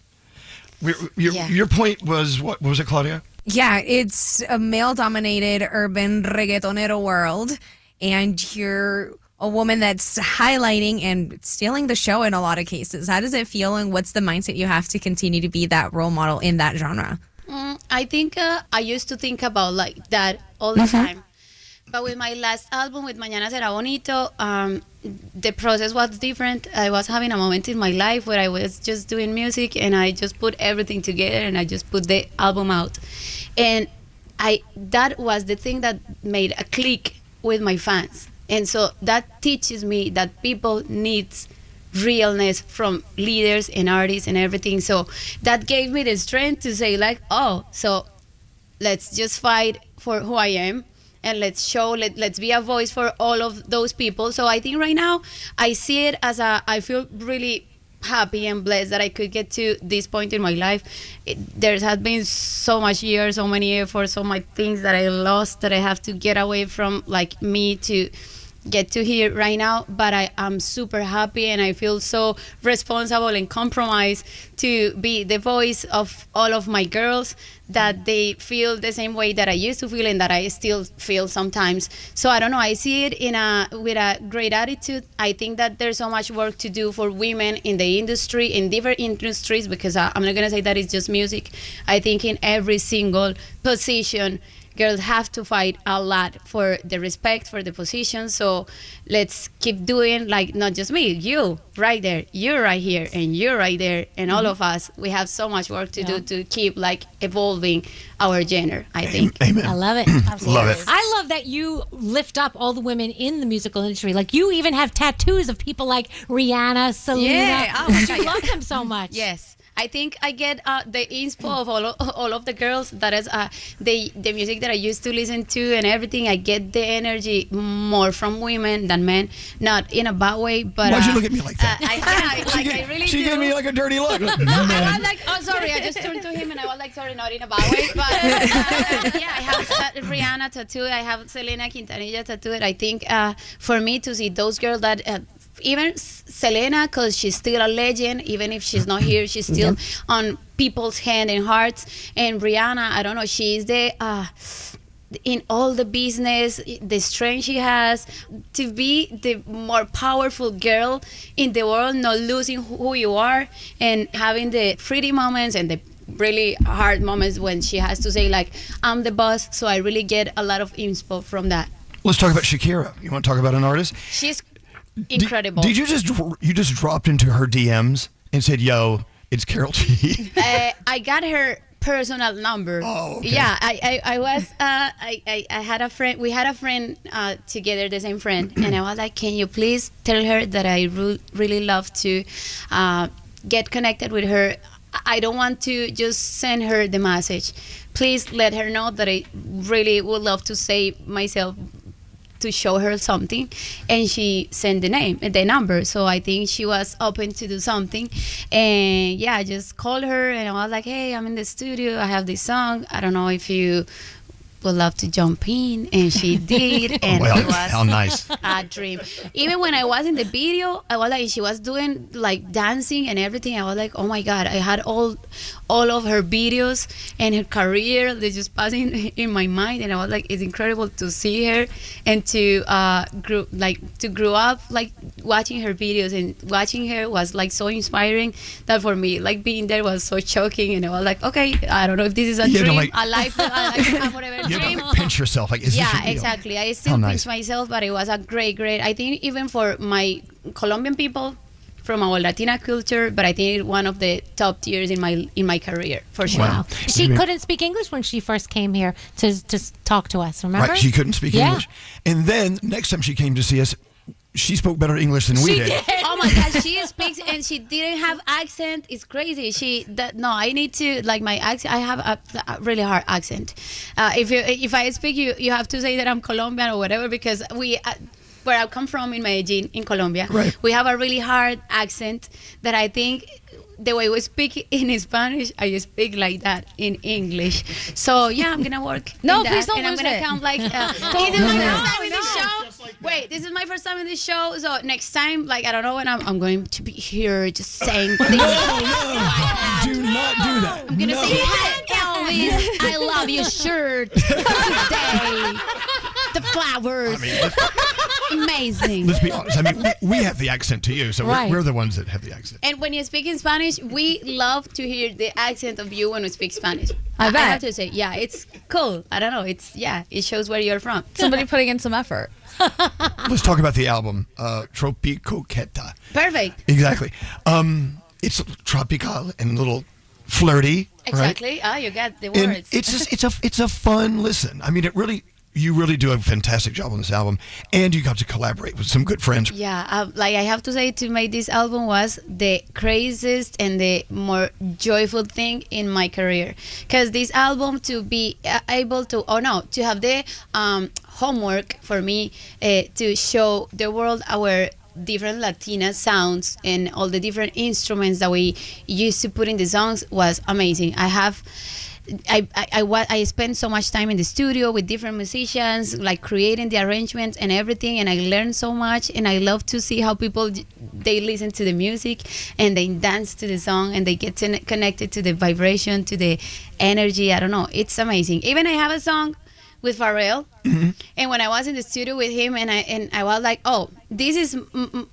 Your point was, what was it, Claudia? Yeah, it's a male-dominated urban reggaetonero world, and you're a woman that's highlighting and stealing the show in a lot of cases. How does it feel, and what's the mindset you have to continue to be that role model in that genre? I think I used to think about like that all the time. But with my last album, with Mañana Será Bonito, the process was different. I was having a moment in my life where I was just doing music, and I just put everything together, and I just put the album out. And that was the thing that made a click with my fans. And so that teaches me that people need realness from leaders and artists and everything. So that gave me the strength to say like, oh, so let's just fight for who I am. And let's be a voice for all of those people. So I think right now I see it as I feel really happy and blessed that I could get to this point in my life. There has been so much years, so many efforts, so many things that I lost that I have to get away from, like me, to get to here right now. But I'm super happy, and I feel so responsible and compromised to be the voice of all of my girls, that they feel the same way that I used to feel and that I still feel sometimes. So I don't know, I see it with a great attitude. I think that there's so much work to do for women in the industry, in different industries, because I'm not gonna say that it's just music. I think in every single position, girls have to fight a lot for the respect, for the position. So let's keep doing, like, not just me, you right there, you're right here, and you're right there, and all of us, we have so much work to do to keep like evolving our gender, I think. Amen. I love it. Love it. I love that you lift up all the women in the musical industry. Like, you even have tattoos of people like Rihanna, Selena. Yeah. Oh my God, You love them so much. Yes. I think I get the inspo of all of the girls. That is the music that I used to listen to and everything. I get the energy more from women than men. Not in a bad way, but Why'd you look at me like that? I really She do. gave me like a dirty look. No, I was like, oh, sorry. I just turned to him and I was like, sorry, not in a bad way. But yeah, I have Rihanna tattooed. I have Selena Quintanilla tattooed. I think for me to see those girls that even Selena, because she's still a legend, even if she's not here, she's still on people's hand and hearts. And Rihanna, I don't know, she's the in all the business, the strength she has to be the more powerful girl in the world, not losing who you are, and having the pretty moments and the really hard moments when she has to say like, I'm the boss. So I really get a lot of inspo from that. Let's talk about Shakira. You want to talk about an artist? She's incredible. Did you just dropped into her DMs and said, "Yo, it's Karol G"? I got her personal number. Oh, okay. Yeah, I was I had a friend. We had a friend together, the same friend, and I was like, "Can you please tell her that I really love to get connected with her? I don't want to just send her the message. Please let her know that I really would love to say myself to show her something, and she sent the number. So I think she was open to do something, and yeah, I just called her and I was like, hey, I'm in the studio, I have this song, I don't know if you would love to jump in, and she did, and Well, it was how nice. a dream. Even when I was in the video, I was like, she was doing like dancing and everything. I was like, oh my god, I had all of her videos and her career. They just passing in my mind, and I was like, it's incredible to see her and to grow up like watching her videos, and watching her was like so inspiring that for me, like being there was so shocking, and I was like, okay, I don't know if this is a You had to, dream, like- a life, whatever. You have dream. to like, pinch yourself. Like, is this Yeah, real? exactly. I How still nice. pinch myself, but it was a great. I think even for my Colombian people from our Latina culture, but I think it's one of the top tiers in my career for sure. Wow. She couldn't speak English when she first came here to talk to us, remember? Right, she couldn't speak Yeah. English. And then next time she came to see us, she spoke better English than we did. Oh my God, she speaks and she didn't have accent. It's crazy. I need to like my accent. I have a really hard accent. If I speak, you have to say that I'm Colombian or whatever, because where I come from in Medellin, in Colombia, Right. we have a really hard accent that I think the way we speak in Spanish, I speak like that in English. So yeah, I'm gonna work. No, in that, please don't and I'm lose gonna it. count like. Don't This is my lose it. first time in this show. Wait, this is my first time in this show. So next time, like I don't know when I'm going to be here just saying things. Do not do that. I'm gonna say, "Hey, Elvis, I love your shirt today. The flowers, amazing." Let's be honest. I mean, we have the accent to you, so Right. we're the ones that have the accent. And when you speak in Spanish, we love to hear the accent of you when we speak Spanish. I bet. have to say, yeah, it's cool. I don't know. It shows where you're from. Somebody putting in some effort. Let's talk about the album, Tropicoqueta. Perfect. Exactly. It's tropical and a little flirty, right? Exactly. Ah, you got the And words. it's just it's a fun listen. I mean, you really do a fantastic job on this album, and you got to collaborate with some good friends. Yeah, like I have to say, to make this album was the craziest and the more joyful thing in my career. Because this album, to be able to, to have the homework for me to show the world our different Latina sounds and all the different instruments that we used to put in the songs was amazing. I spent so much time in the studio with different musicians, like creating the arrangements and everything, and I learned so much. And I love to see how people, they listen to the music and they dance to the song and they get connected to the vibration, to the energy. I don't know, it's amazing. Even I have a song with Pharrell, and when I was in the studio with him, and I was like, oh, this is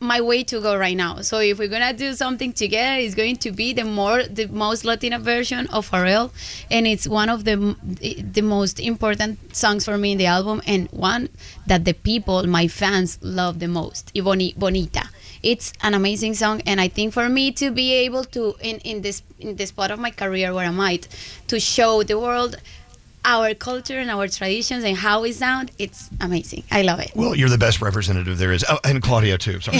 my way to go right now. So if we're gonna do something together, it's going to be the most Latina version of Pharrell, and it's one of the most important songs for me in the album, and one that the people, my fans, love the most. Bonita. It's an amazing song, and I think for me to be able to in this part of my career where I'm at, to show the world our culture and our traditions and how we sound, it's amazing. I love it. Well, you're the best representative there is. Oh, and Claudia, too. Sorry.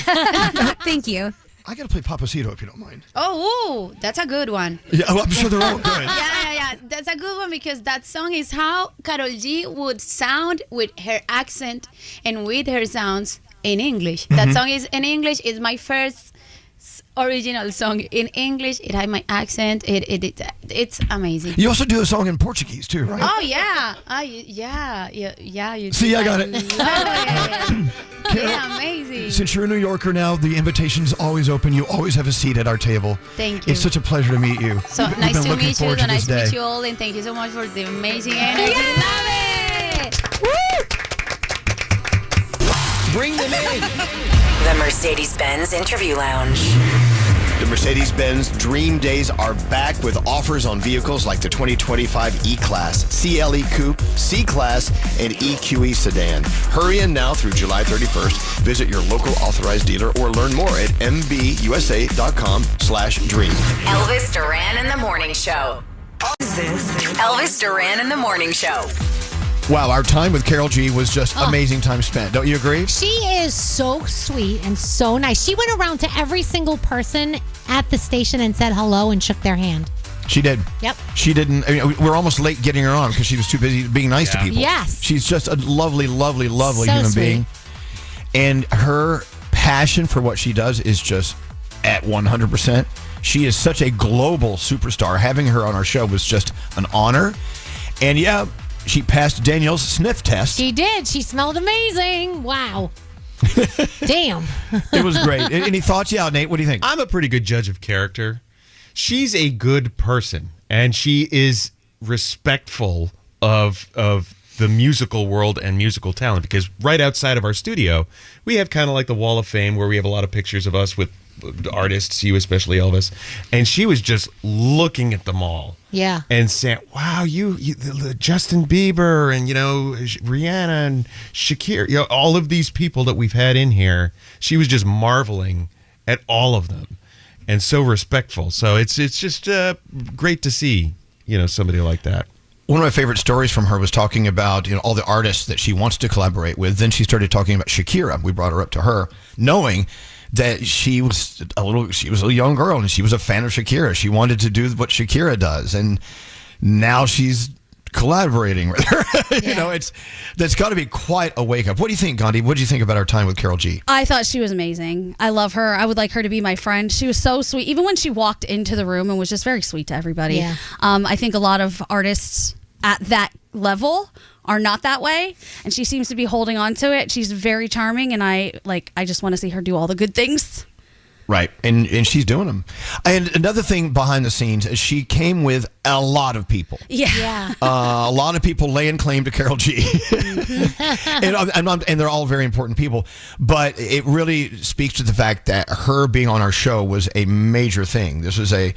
Thank you. I got to play Papacito if you don't mind. Oh, ooh, that's a good one. Yeah, I'm sure they're all good. Yeah. That's a good one, because that song is how Karol G would sound with her accent and with her sounds in English. That song is in English. It's my first original song in English. It had my accent. It's amazing. You also do a song in Portuguese, too, right? Oh yeah. Yeah. You See, do. I got it. Love it. Carol, Yeah, amazing. Since you're a New Yorker now, the invitation's always open. You always have a seat at our table. Thank you. It's such a pleasure to meet you. So We've nice been to looking meet you. forward So to this nice to day. meet you all, and thank you so much for the amazing energy. Love it. Bring them in. The Mercedes-Benz Interview Lounge. The Mercedes-Benz Dream Days are back with offers on vehicles like the 2025 E-Class, CLE Coupe, C-Class, and EQE Sedan. Hurry in now through July 31st. Visit your local authorized dealer or learn more at mbusa.com/dream. Elvis Duran in the Morning Show. Elvis Duran in the Morning Show. Wow, our time with Karol G was just amazing time spent. Don't you agree? She is so sweet and so nice. She went around to every single person at the station and said hello and shook their hand. She did. Yep. She didn't. I mean, we're almost late getting her on because she was too busy being nice to people. Yes. She's just a lovely, lovely, lovely So human sweet. being. And her passion for what she does is just at 100%. She is such a global superstar. Having her on our show was just an honor. And yeah, she passed Danielle's sniff test. She did. She smelled amazing. Wow. Damn. It was great. Any thoughts? Yeah, Nate, what do you think? I'm a pretty good judge of character. She's a good person, and she is respectful of the musical world and musical talent, because right outside of our studio, we have kind of like the Wall of Fame where we have a lot of pictures of us with artists, you especially, Elvis. And she was just looking at them all. Yeah. And saying, wow, you Justin Bieber and, Rihanna and Shakira, all of these people that we've had in here, she was just marveling at all of them and so respectful. So it's just great to see, somebody like that. One of my favorite stories from her was talking about all the artists that she wants to collaborate with. Then she started talking about Shakira. We brought her up to her, knowing that she was a young girl and she was a fan of Shakira. She wanted to do what Shakira does, and now she's collaborating with her. That's got to be quite a wake up. What do you think, Gandhi? What did you think about our time with Karol G? I thought she was amazing. I love her. I would like her to be my friend. She was so sweet, even when she walked into the room and was just very sweet to everybody. Yeah. I think a lot of artists at that level are not that way, and she seems to be holding on to it. She's very charming, and I just want to see her do all the good things. Right, and she's doing them. And another thing behind the scenes is she came with a lot of people. Yeah. A lot of people laying claim to Karol G. and they're all very important people. But it really speaks to the fact that her being on our show was a major thing. This was a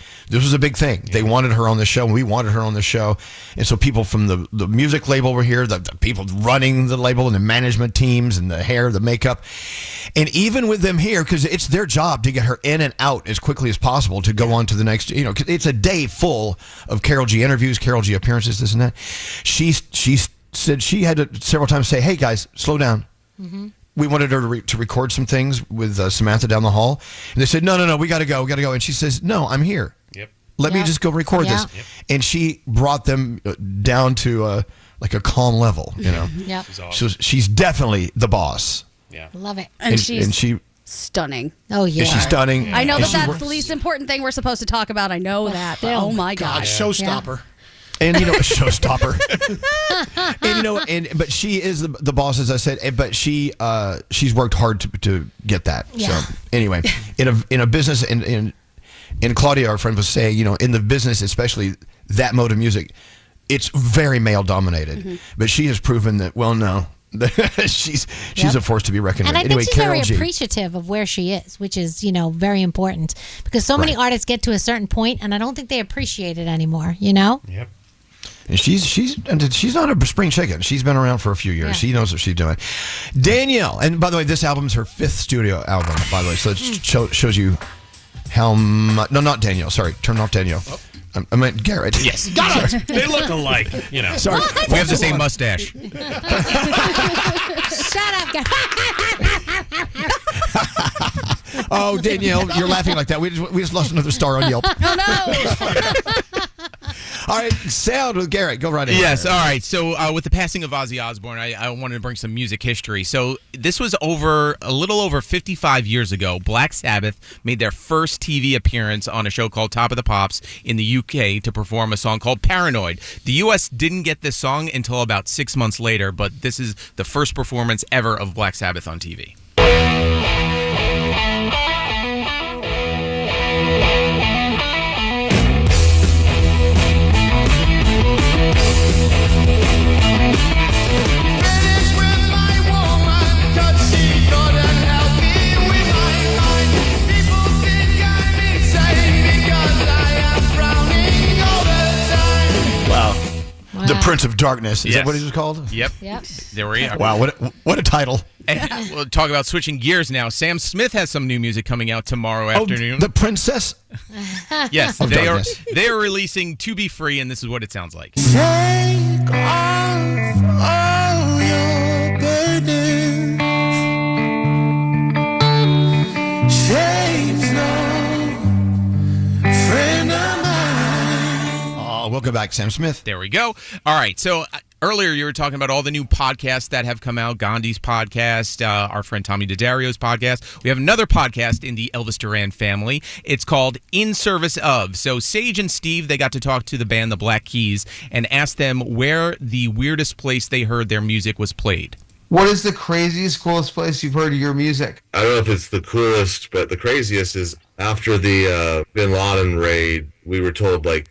big thing. They wanted her on the show, and we wanted her on the show. And so people from the music label were here, the people running the label and the management teams and the hair, the makeup. And even with them here, because it's their job to get her in and out as quickly as possible to go on to the next, 'cause it's a day full of Karol G interviews, Karol G appearances, this and that. She said she had to several times say, hey guys, slow down. Mm-hmm. We wanted her to record some things with Samantha down the hall. And they said, no, we got to go. And she says, no, I'm here. Yep. Let me just go record this. Yep. And she brought them down to like a calm level, Yep. So she's definitely the boss. Yeah. Love it. And she stunning. Oh, yeah. Is she stunning? I know And that she that's works- the least important thing we're supposed to talk about. I know that. But oh my God. Showstopper. And a showstopper. But she is the boss, as I said. But she's worked hard to get that. Yeah. So anyway, in a business, and Claudia, our friend, was saying, in the business, especially that mode of music, it's very male dominated. Mm-hmm. But she has proven that. Well, no. she's a force to be reckoned And with. I think Anyway, she's Karol very G. appreciative of where she is, which is, very important, because so many artists get to a certain point, and I don't think they appreciate it anymore. Yep. And she's not a spring chicken. She's been around for a few years. Yeah. She knows what she's doing. Danielle, and by the way, this album's her 5th studio album, by the way, so it shows you how much. No, not Danielle. Sorry, turn off Danielle. Oh. I meant Garrett. Yes. Got it. They look alike, Sorry. We have the same mustache. Shut up, guys. Oh, Danielle, you're laughing like that. We just lost another star on Yelp. Oh no. All right, sound with Garrett. Go right ahead. Yes, all right. So with the passing of Ozzy Osbourne, I wanted to bring some music history. So this was a little over 55 years ago. Black Sabbath made their first TV appearance on a show called Top of the Pops in the UK to perform a song called Paranoid. The US didn't get this song until about 6 months later, but this is the first performance ever of Black Sabbath on TV. Wow. The Prince of Darkness. Is that what he was called? Yep. There we are. Wow, what a title. And we'll talk about switching gears now. Sam Smith has some new music coming out tomorrow afternoon. The Princess? Yes, of they Darkness. are releasing To Be Free, and this is what it sounds like. Take off all your burdens. Shame's no friend of mine. back. Sam Smith. There we go. All right. So earlier you were talking about all the new podcasts that have come out. Gandhi's podcast, our friend Tommy DiDario's podcast. We have another podcast in the Elvis Duran family. It's called In Service Of. So Sage and Steve, they got to talk to the band The Black Keys and ask them where the weirdest place they heard their music was played. What is the craziest, coolest place you've heard your music? I don't know if it's the coolest, but the craziest is after the Bin Laden raid, we were told like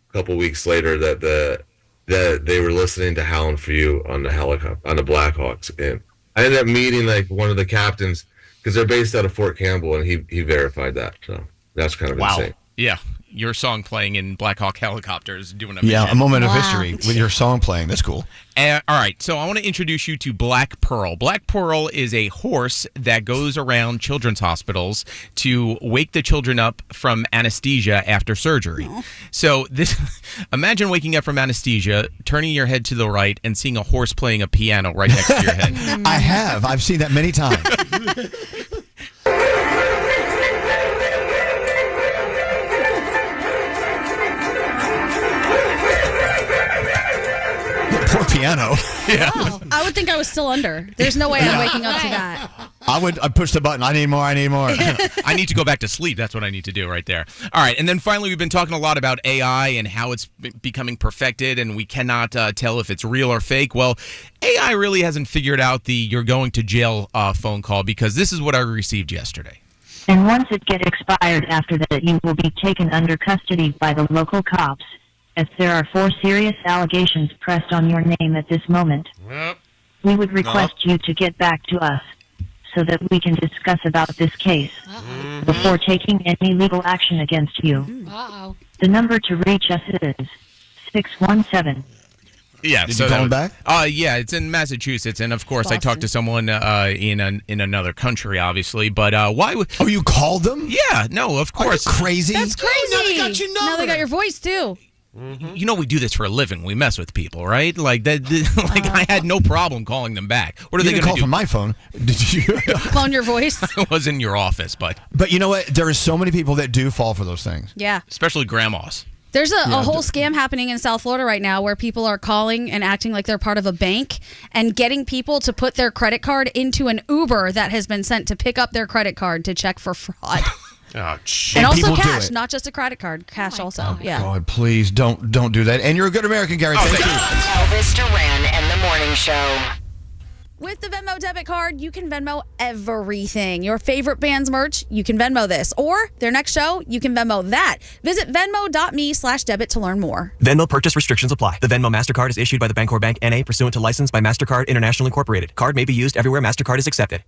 a couple weeks later that they were listening to Howlin' For You on the helicopter, on the Blackhawks. And I ended up meeting like one of the captains because they're based out of Fort Campbell, and he verified that. So that's kind of insane. Yeah. Your song playing in Black Hawk helicopters doing a Yeah, a moment of history with your song playing. That's cool. All right, so I want to introduce you to Black Pearl. Black Pearl is a horse that goes around children's hospitals to wake the children up from anesthesia after surgery. So imagine waking up from anesthesia, turning your head to the right, and seeing a horse playing a piano right next to your head. I have. I've seen that many times. Poor piano. Yeah. Wow. I would think I was still under. There's no way I'm waking up to that. I pushed the button. I need more. I I need to go back to sleep. That's what I need to do right there. All right. And then finally, we've been talking a lot about AI and how it's becoming perfected, and we cannot tell if it's real or fake. Well, AI really hasn't figured out the you're going to jail phone call, because this is what I received yesterday. And once it gets expired after that, you will be taken under custody by the local cops, as there are 4 serious allegations pressed on your name at this moment. Yep. We would request you to get back to us so that we can discuss about this case before taking any legal action against you. Uh-oh. The number to reach us is 617. Yeah. Did you call him back? Yeah, it's in Massachusetts, and of course, I talked to someone in another country, obviously. But why would? Oh, you called them? Yeah. No, of course. Crazy. That's crazy. Oh, now they got your number. Now they got your voice too. You know, we do this for a living. We mess with people, right? Like that. Like I had no problem calling them back. What are You they didn't going call to do? from my phone? Did you? Clone your voice. I was in your office, but you know what? There are so many people that do fall for those things. Yeah. Especially grandmas. There's a whole scam happening in South Florida right now where people are calling and acting like they're part of a bank and getting people to put their credit card into an Uber that has been sent to pick up their credit card to check for fraud. Oh, and also people do cash, it. not just a credit card. Cash also. Yeah. God, please don't do that. And you're a good American, Gary. Thank you. Elvis Duran and the Morning Show. With the Venmo debit card, you can Venmo everything. Your favorite band's merch, you can Venmo this. Or their next show, you can Venmo that. Visit Venmo.me/debit to learn more. Venmo purchase restrictions apply. The Venmo MasterCard is issued by the Bancorp Bank N.A. pursuant to license by MasterCard International Incorporated. Card may be used everywhere MasterCard is accepted.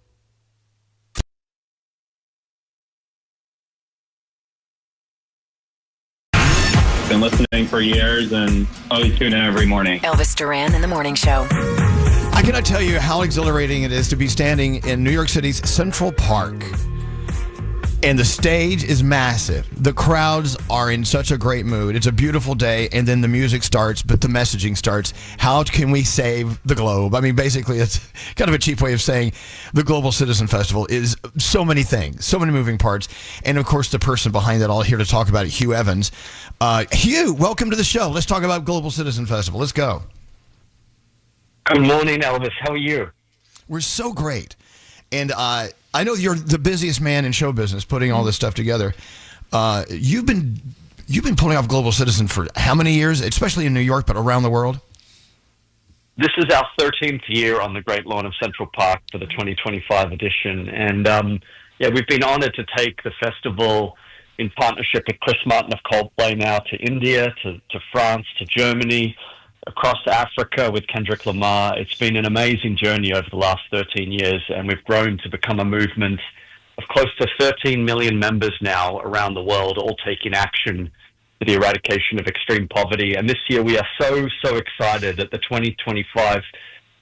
Been listening for years and always tune in every morning. Elvis Duran and the Morning Show. I cannot tell you how exhilarating it is to be standing in New York City's Central Park. And the stage is massive. The crowds are in such a great mood. It's a beautiful day, and then the music starts, but the messaging starts. How can we save the globe? I mean, basically, it's kind of a cheap way of saying the Global Citizen Festival is so many things, so many moving parts. And, of course, the person behind it all here to talk about it, Hugh Evans. Hugh, welcome to the show. Let's talk about Global Citizen Festival. Let's go. Good morning, Elvis. How are you? We're so great. And I know you're the busiest man in show business putting all this stuff together. You've been pulling off Global Citizen for how many years, especially in New York, but around the world? This is our 13th year on the Great Lawn of Central Park for the 2025 edition. And, we've been honored to take the festival in partnership with Chris Martin of Coldplay now to India, to France, to Germany, across Africa with Kendrick Lamar. It's been an amazing journey over the last 13 years, and we've grown to become a movement of close to 13 million members now around the world, all taking action for the eradication of extreme poverty. And this year we are so excited that the 2025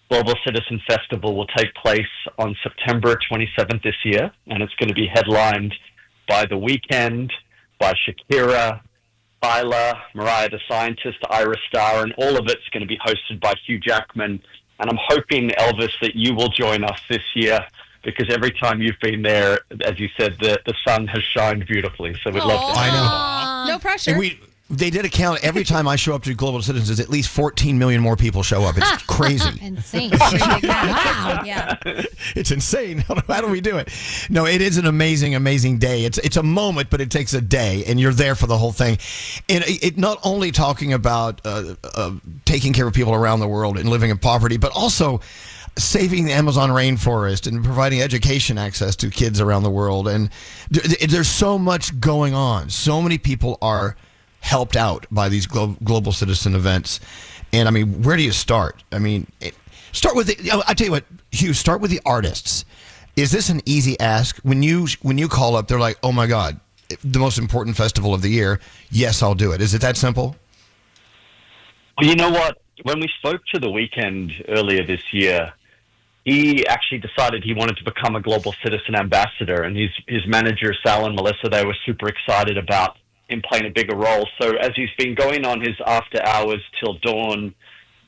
Global Citizen Festival will take place on September 27th this year, and it's going to be headlined by The Weeknd, by Shakira, Tyler, Mariah the Scientist, Iris Star, and all of it's going to be hosted by Hugh Jackman. And I'm hoping, Elvis, that you will join us this year, because every time you've been there, as you said, the sun has shined beautifully. So we'd love to. I know. No pressure. And They did a count. Every time I show up to Global Citizens, at least 14 million more people show up. It's crazy. Insane. Wow. Yeah. It's insane. How do we do it? No, it is an amazing, amazing day. It's a moment, but it takes a day, and you're there for the whole thing. And it not only talking about taking care of people around the world and living in poverty, but also saving the Amazon rainforest and providing education access to kids around the world. And there's so much going on. So many people are helped out by these global citizen events. And I mean, where do you start? I mean, start with I tell you what, Hugh, start with the artists. Is this an easy ask? When you call up, they're like, oh my God, the most important festival of the year. Yes, I'll do it. Is it that simple? Well, you know what? When we spoke to The Weeknd earlier this year, he actually decided he wanted to become a global citizen ambassador, and his manager, Sal and Melissa, they were super excited about him playing a bigger role. So as he's been going on his After Hours Till Dawn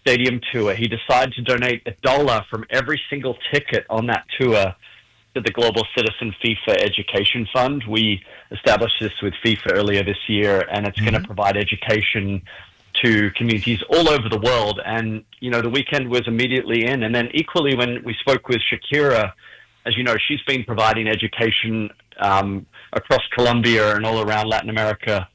stadium tour, he decided to donate $1 from every single ticket on that tour to the Global Citizen FIFA Education Fund. We established this with FIFA earlier this year, and it's going to provide education to communities all over the world. And, you know, The Weeknd was immediately in. And then equally, when we spoke with Shakira, as you know, she's been providing education across Colombia and all around Latin America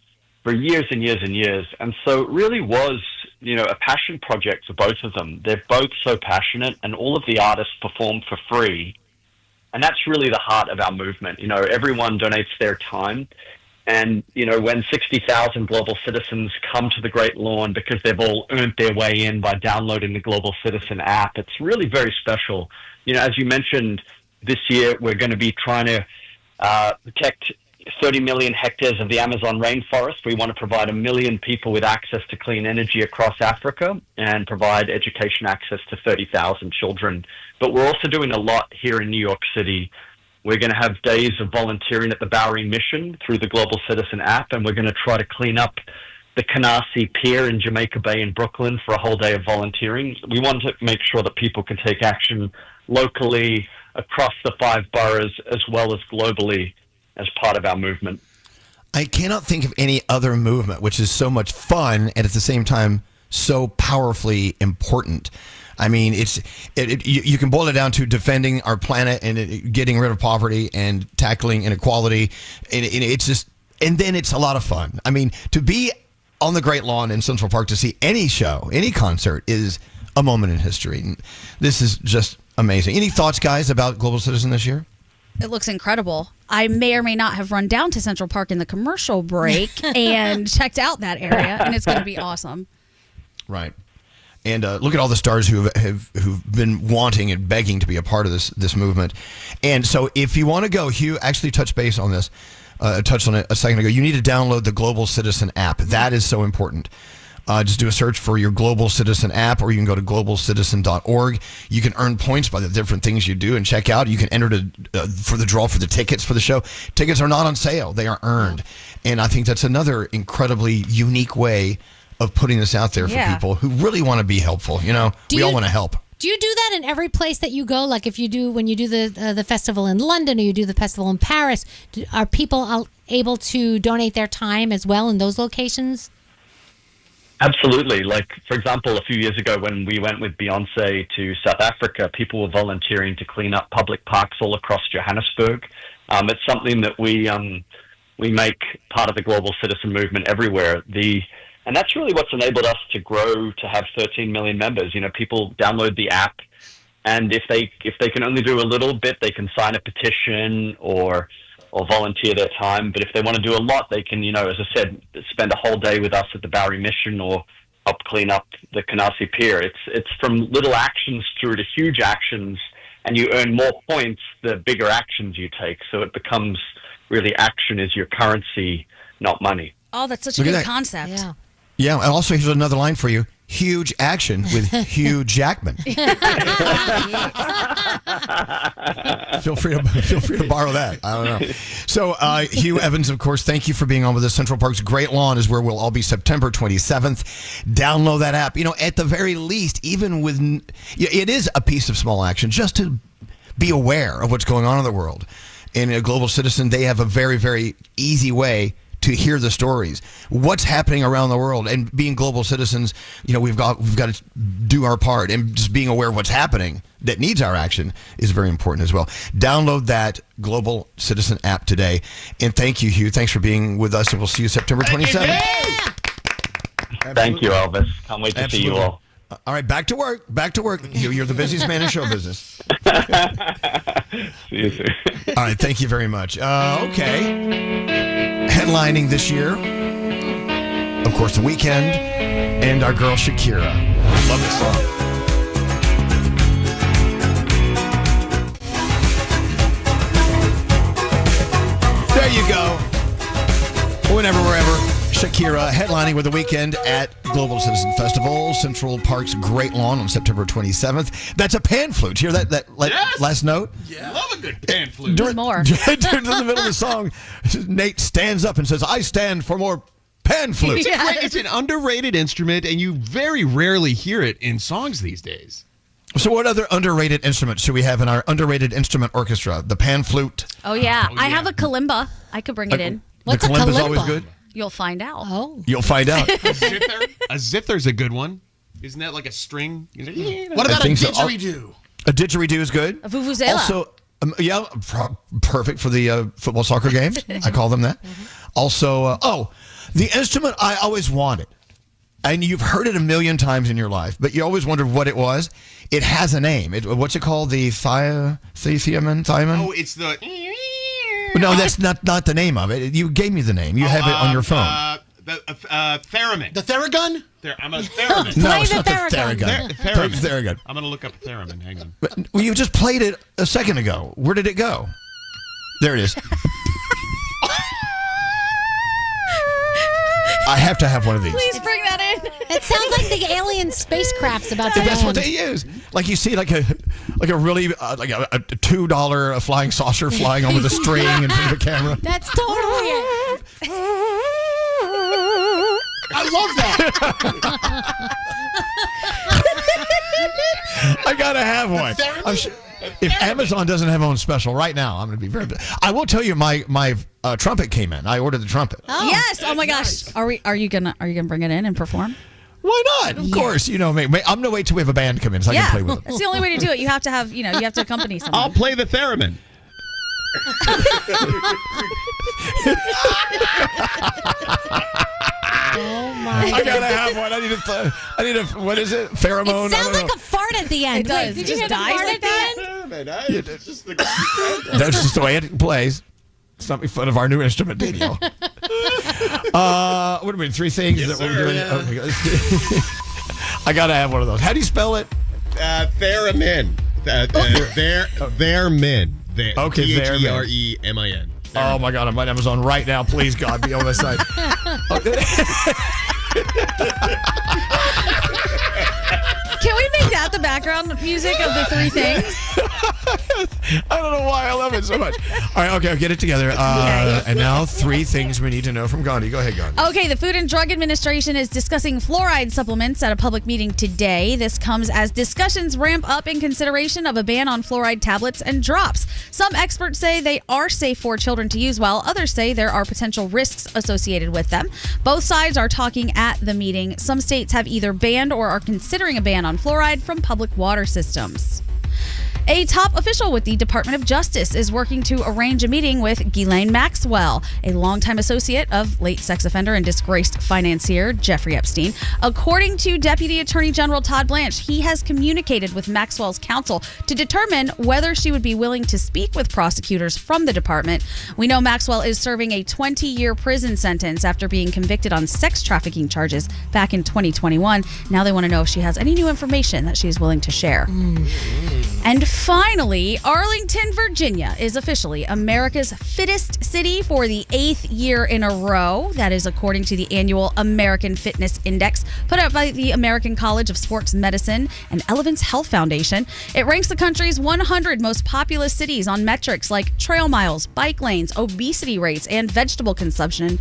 for years and years and years. And so it really was, you know, a passion project for both of them. They're both so passionate, and all of the artists perform for free. And that's really the heart of our movement. You know, everyone donates their time. And, you know, when 60,000 global citizens come to the Great Lawn because they've all earned their way in by downloading the Global Citizen app, it's really very special. You know, as you mentioned, this year we're going to be trying to protect 30 million hectares of the Amazon rainforest. We want to provide 1 million people with access to clean energy across Africa and provide education access to 30,000 children. But we're also doing a lot here in New York City. We're going to have days of volunteering at the Bowery Mission through the Global Citizen app, and we're going to try to clean up the Canarsie Pier in Jamaica Bay in Brooklyn for a whole day of volunteering. We want to make sure that people can take action locally across the 5 boroughs as well as globally as part of our movement. I cannot think of any other movement which is so much fun and at the same time so powerfully important. I mean, you can boil it down to defending our planet and getting rid of poverty and tackling inequality. And it's just, and then it's a lot of fun. I mean, to be on the Great Lawn in Central Park to see any show, any concert is a moment in history. And this is just amazing. Any thoughts, guys, about Global Citizen this year? It looks incredible. I may or may not have run down to Central Park in the commercial break and checked out that area, and it's going to be awesome. Right. And look at all the stars who've been wanting and begging to be a part of this movement. And so if you want to go, Hugh actually touched base on this, touched on it a second ago. You need to download the Global Citizen app. That is so important. Just do a search for your Global Citizen app, or you can go to globalcitizen.org. You can earn points by the different things you do and check out. You can enter for the draw for the tickets for the show. Tickets are not on sale. They are earned. And I think that's another incredibly unique way of putting this out there for people who really want to be helpful. You know, we all want to help. Do you do that in every place that you go? Like when you do the festival in London or you do the festival in Paris, are people able to donate their time as well in those locations? Absolutely. Like, for example, a few years ago when we went with Beyonce to South Africa, people were volunteering to clean up public parks all across Johannesburg. It's something that we make part of the global citizen movement everywhere. And that's really what's enabled us to grow to have 13 million members. You know, people download the app, and if they can only do a little bit, they can sign a petition or volunteer their time. But if they want to do a lot, they can, you know, as I said, spend a whole day with us at the Bowery Mission or help clean up the Canarsie Pier. It's from little actions through to huge actions, and you earn more points the bigger actions you take. So it becomes really action is your currency, not money. Oh, that's such a good concept. Yeah. Yeah, and also here's another line for you. Huge action with Hugh Jackman. Feel free to borrow that. I don't know. So, Hugh Evans, of course, thank you for being on with us. Central Park's Great Lawn is where we'll all be September 27th. Download that app. You know, at the very least, even with it is a piece of small action just to be aware of what's going on in the world. In a Global Citizen, they have a very, very easy way to hear the stories, what's happening around the world, and being global citizens. We've got to do our part, and just being aware of what's happening that needs our action is very important as well. Download that Global Citizen app today. And thank you, Hugh. Thanks for being with us, and we'll see you September 27th. Thank you, Elvis. Can't wait to see you all. All right, back to work. Back to work. You're the busiest man in show business. See you soon. All right, thank you very much. Okay. Headlining this year, of course, The Weeknd and our girl Shakira. Love this song. There you go. Whenever, wherever. Shakira headlining with The Weeknd at Global Citizen Festival, Central Park's Great Lawn on September 27th. That's a pan flute. Hear that last note? Yeah. Love a good pan flute. During the middle of the song, Nate stands up and says, "I stand for more pan flute." It's an underrated instrument, and you very rarely hear it in songs these days. So what other underrated instruments should we have in our underrated instrument orchestra? The pan flute. Oh, yeah. I have a kalimba. I could bring it in. What's the kalimba's always good? You'll find out. Oh. You'll find out. A zither's a good one. Isn't that like a string? What about a didgeridoo? A didgeridoo is good. A vuvuzela. Also, perfect for the football soccer games. I call them that. Also, the instrument I always wanted, and you've heard it a million times in your life, but you always wondered what it was. It has a name. What's it called? The thiamine? Oh, it's the... No, that's not the name of it. You gave me the name. You have it on your phone. The theremin. The Theragun? I'm a theremin. No, it's not the Theragun. Theremin. I'm going to look up theremin. Hang on. Well, you just played it a second ago. Where did it go? There it is. I have to have one of these. Please bring that in. It sounds like the alien spacecraft's about to land. That's what they use. Like you see, like a really like a $2 flying saucer flying over the string in front of the camera. That's totally it. I love that. I gotta have one. I'm sure, if Amazon doesn't have one special right now, I'm gonna be very. I will tell you, my trumpet came in. I ordered the trumpet. Oh. Yes. Oh my gosh. Nice. Are you gonna bring it in and perform? Why not? Of course. You know me. I'm gonna wait till we have a band come in so I can play with it. That's the only way to do it. You have to have, you have to accompany someone. I'll play the theremin. Oh my! I gotta have one. I need a. What is it? Pheromone. It sounds like a fart at the end. It does. Wait, did you hear the fart at the end? That's just the way it plays. It's not making fun of our new instrument, Danielle. What do we mean? 3 things? Yes, is that what we're doing? yeah. Okay. I gotta have one of those. How do you spell it? Theremin. Theremin. Okay, Theremin. Oh my God, I'm on Amazon right now. Please, God, be on my side. Can we make that the background music of the 3 things? I don't know why I love it so much. All right, okay, I'll get it together. And now 3 things we need to know from Gandhi. Go ahead, Gandhi. Okay, the Food and Drug Administration is discussing fluoride supplements at a public meeting today. This comes as discussions ramp up in consideration of a ban on fluoride tablets and drops. Some experts say they are safe for children to use, while others say there are potential risks associated with them. Both sides are talking at the meeting. Some states have either banned or are considering a ban on fluoride from public water systems. A top official with the Department of Justice is working to arrange a meeting with Ghislaine Maxwell, a longtime associate of late sex offender and disgraced financier Jeffrey Epstein. According to Deputy Attorney General Todd Blanche, he has communicated with Maxwell's counsel to determine whether she would be willing to speak with prosecutors from the department. We know Maxwell is serving a 20-year prison sentence after being convicted on sex trafficking charges back in 2021. Now they want to know if she has any new information that she's willing to share. And finally, Arlington, Virginia is officially America's fittest city for the 8th year in a row. That is according to the annual American Fitness Index put out by the American College of Sports Medicine and Elevance Health Foundation. It ranks the country's 100 most populous cities on metrics like trail miles, bike lanes, obesity rates, and vegetable consumption.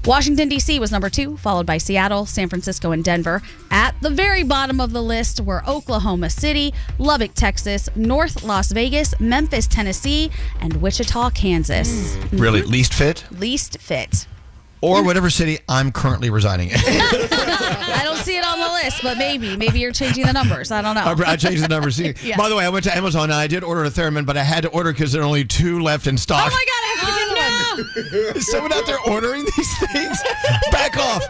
Washington, D.C. was number 2, followed by Seattle, San Francisco, and Denver. At the very bottom of the list were Oklahoma City, Lubbock, Texas, North Las Vegas, Memphis, Tennessee, and Wichita, Kansas. Really? Least fit? Least fit. Or whatever city I'm currently residing in. I don't see it on the list, but maybe you're changing the numbers. I don't know. I changed the numbers. Yeah. By the way, I went to Amazon and I did order a theremin, but I had to order because there are only 2 left in stock. Oh my God, I have to get one. Is someone out there ordering these things? Back off.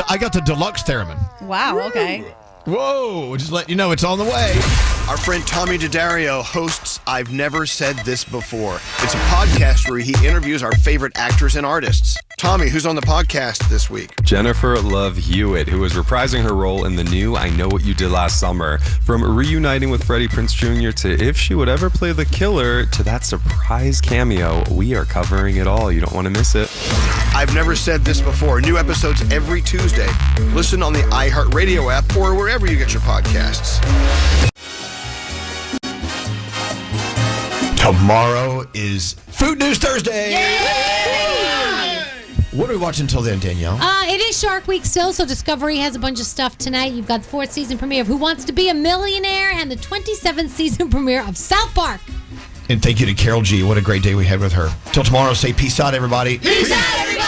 I got the deluxe theremin. Wow, okay. Whoa, just let you know it's on the way. Our friend Tommy Daddario hosts I've Never Said This Before. It's a podcast where he interviews our favorite actors and artists. Tommy, who's on the podcast this week? Jennifer Love Hewitt, who is reprising her role in the new I Know What You Did Last Summer. From reuniting with Freddie Prinze Jr. to if she would ever play the killer to that surprise cameo, we are covering it all. You don't want to miss it. I've Never Said This Before. New episodes every Tuesday. Listen on the iHeartRadio app or wherever you get your podcasts. Tomorrow is Food News Thursday. What are we watching until then, Danielle? It is Shark Week still, so Discovery has a bunch of stuff tonight. You've got the 4th season premiere of Who Wants to Be a Millionaire and the 27th season premiere of South Park. And thank you to Karol G. What a great day we had with her. Till tomorrow, say peace out, everybody. Peace out, everybody.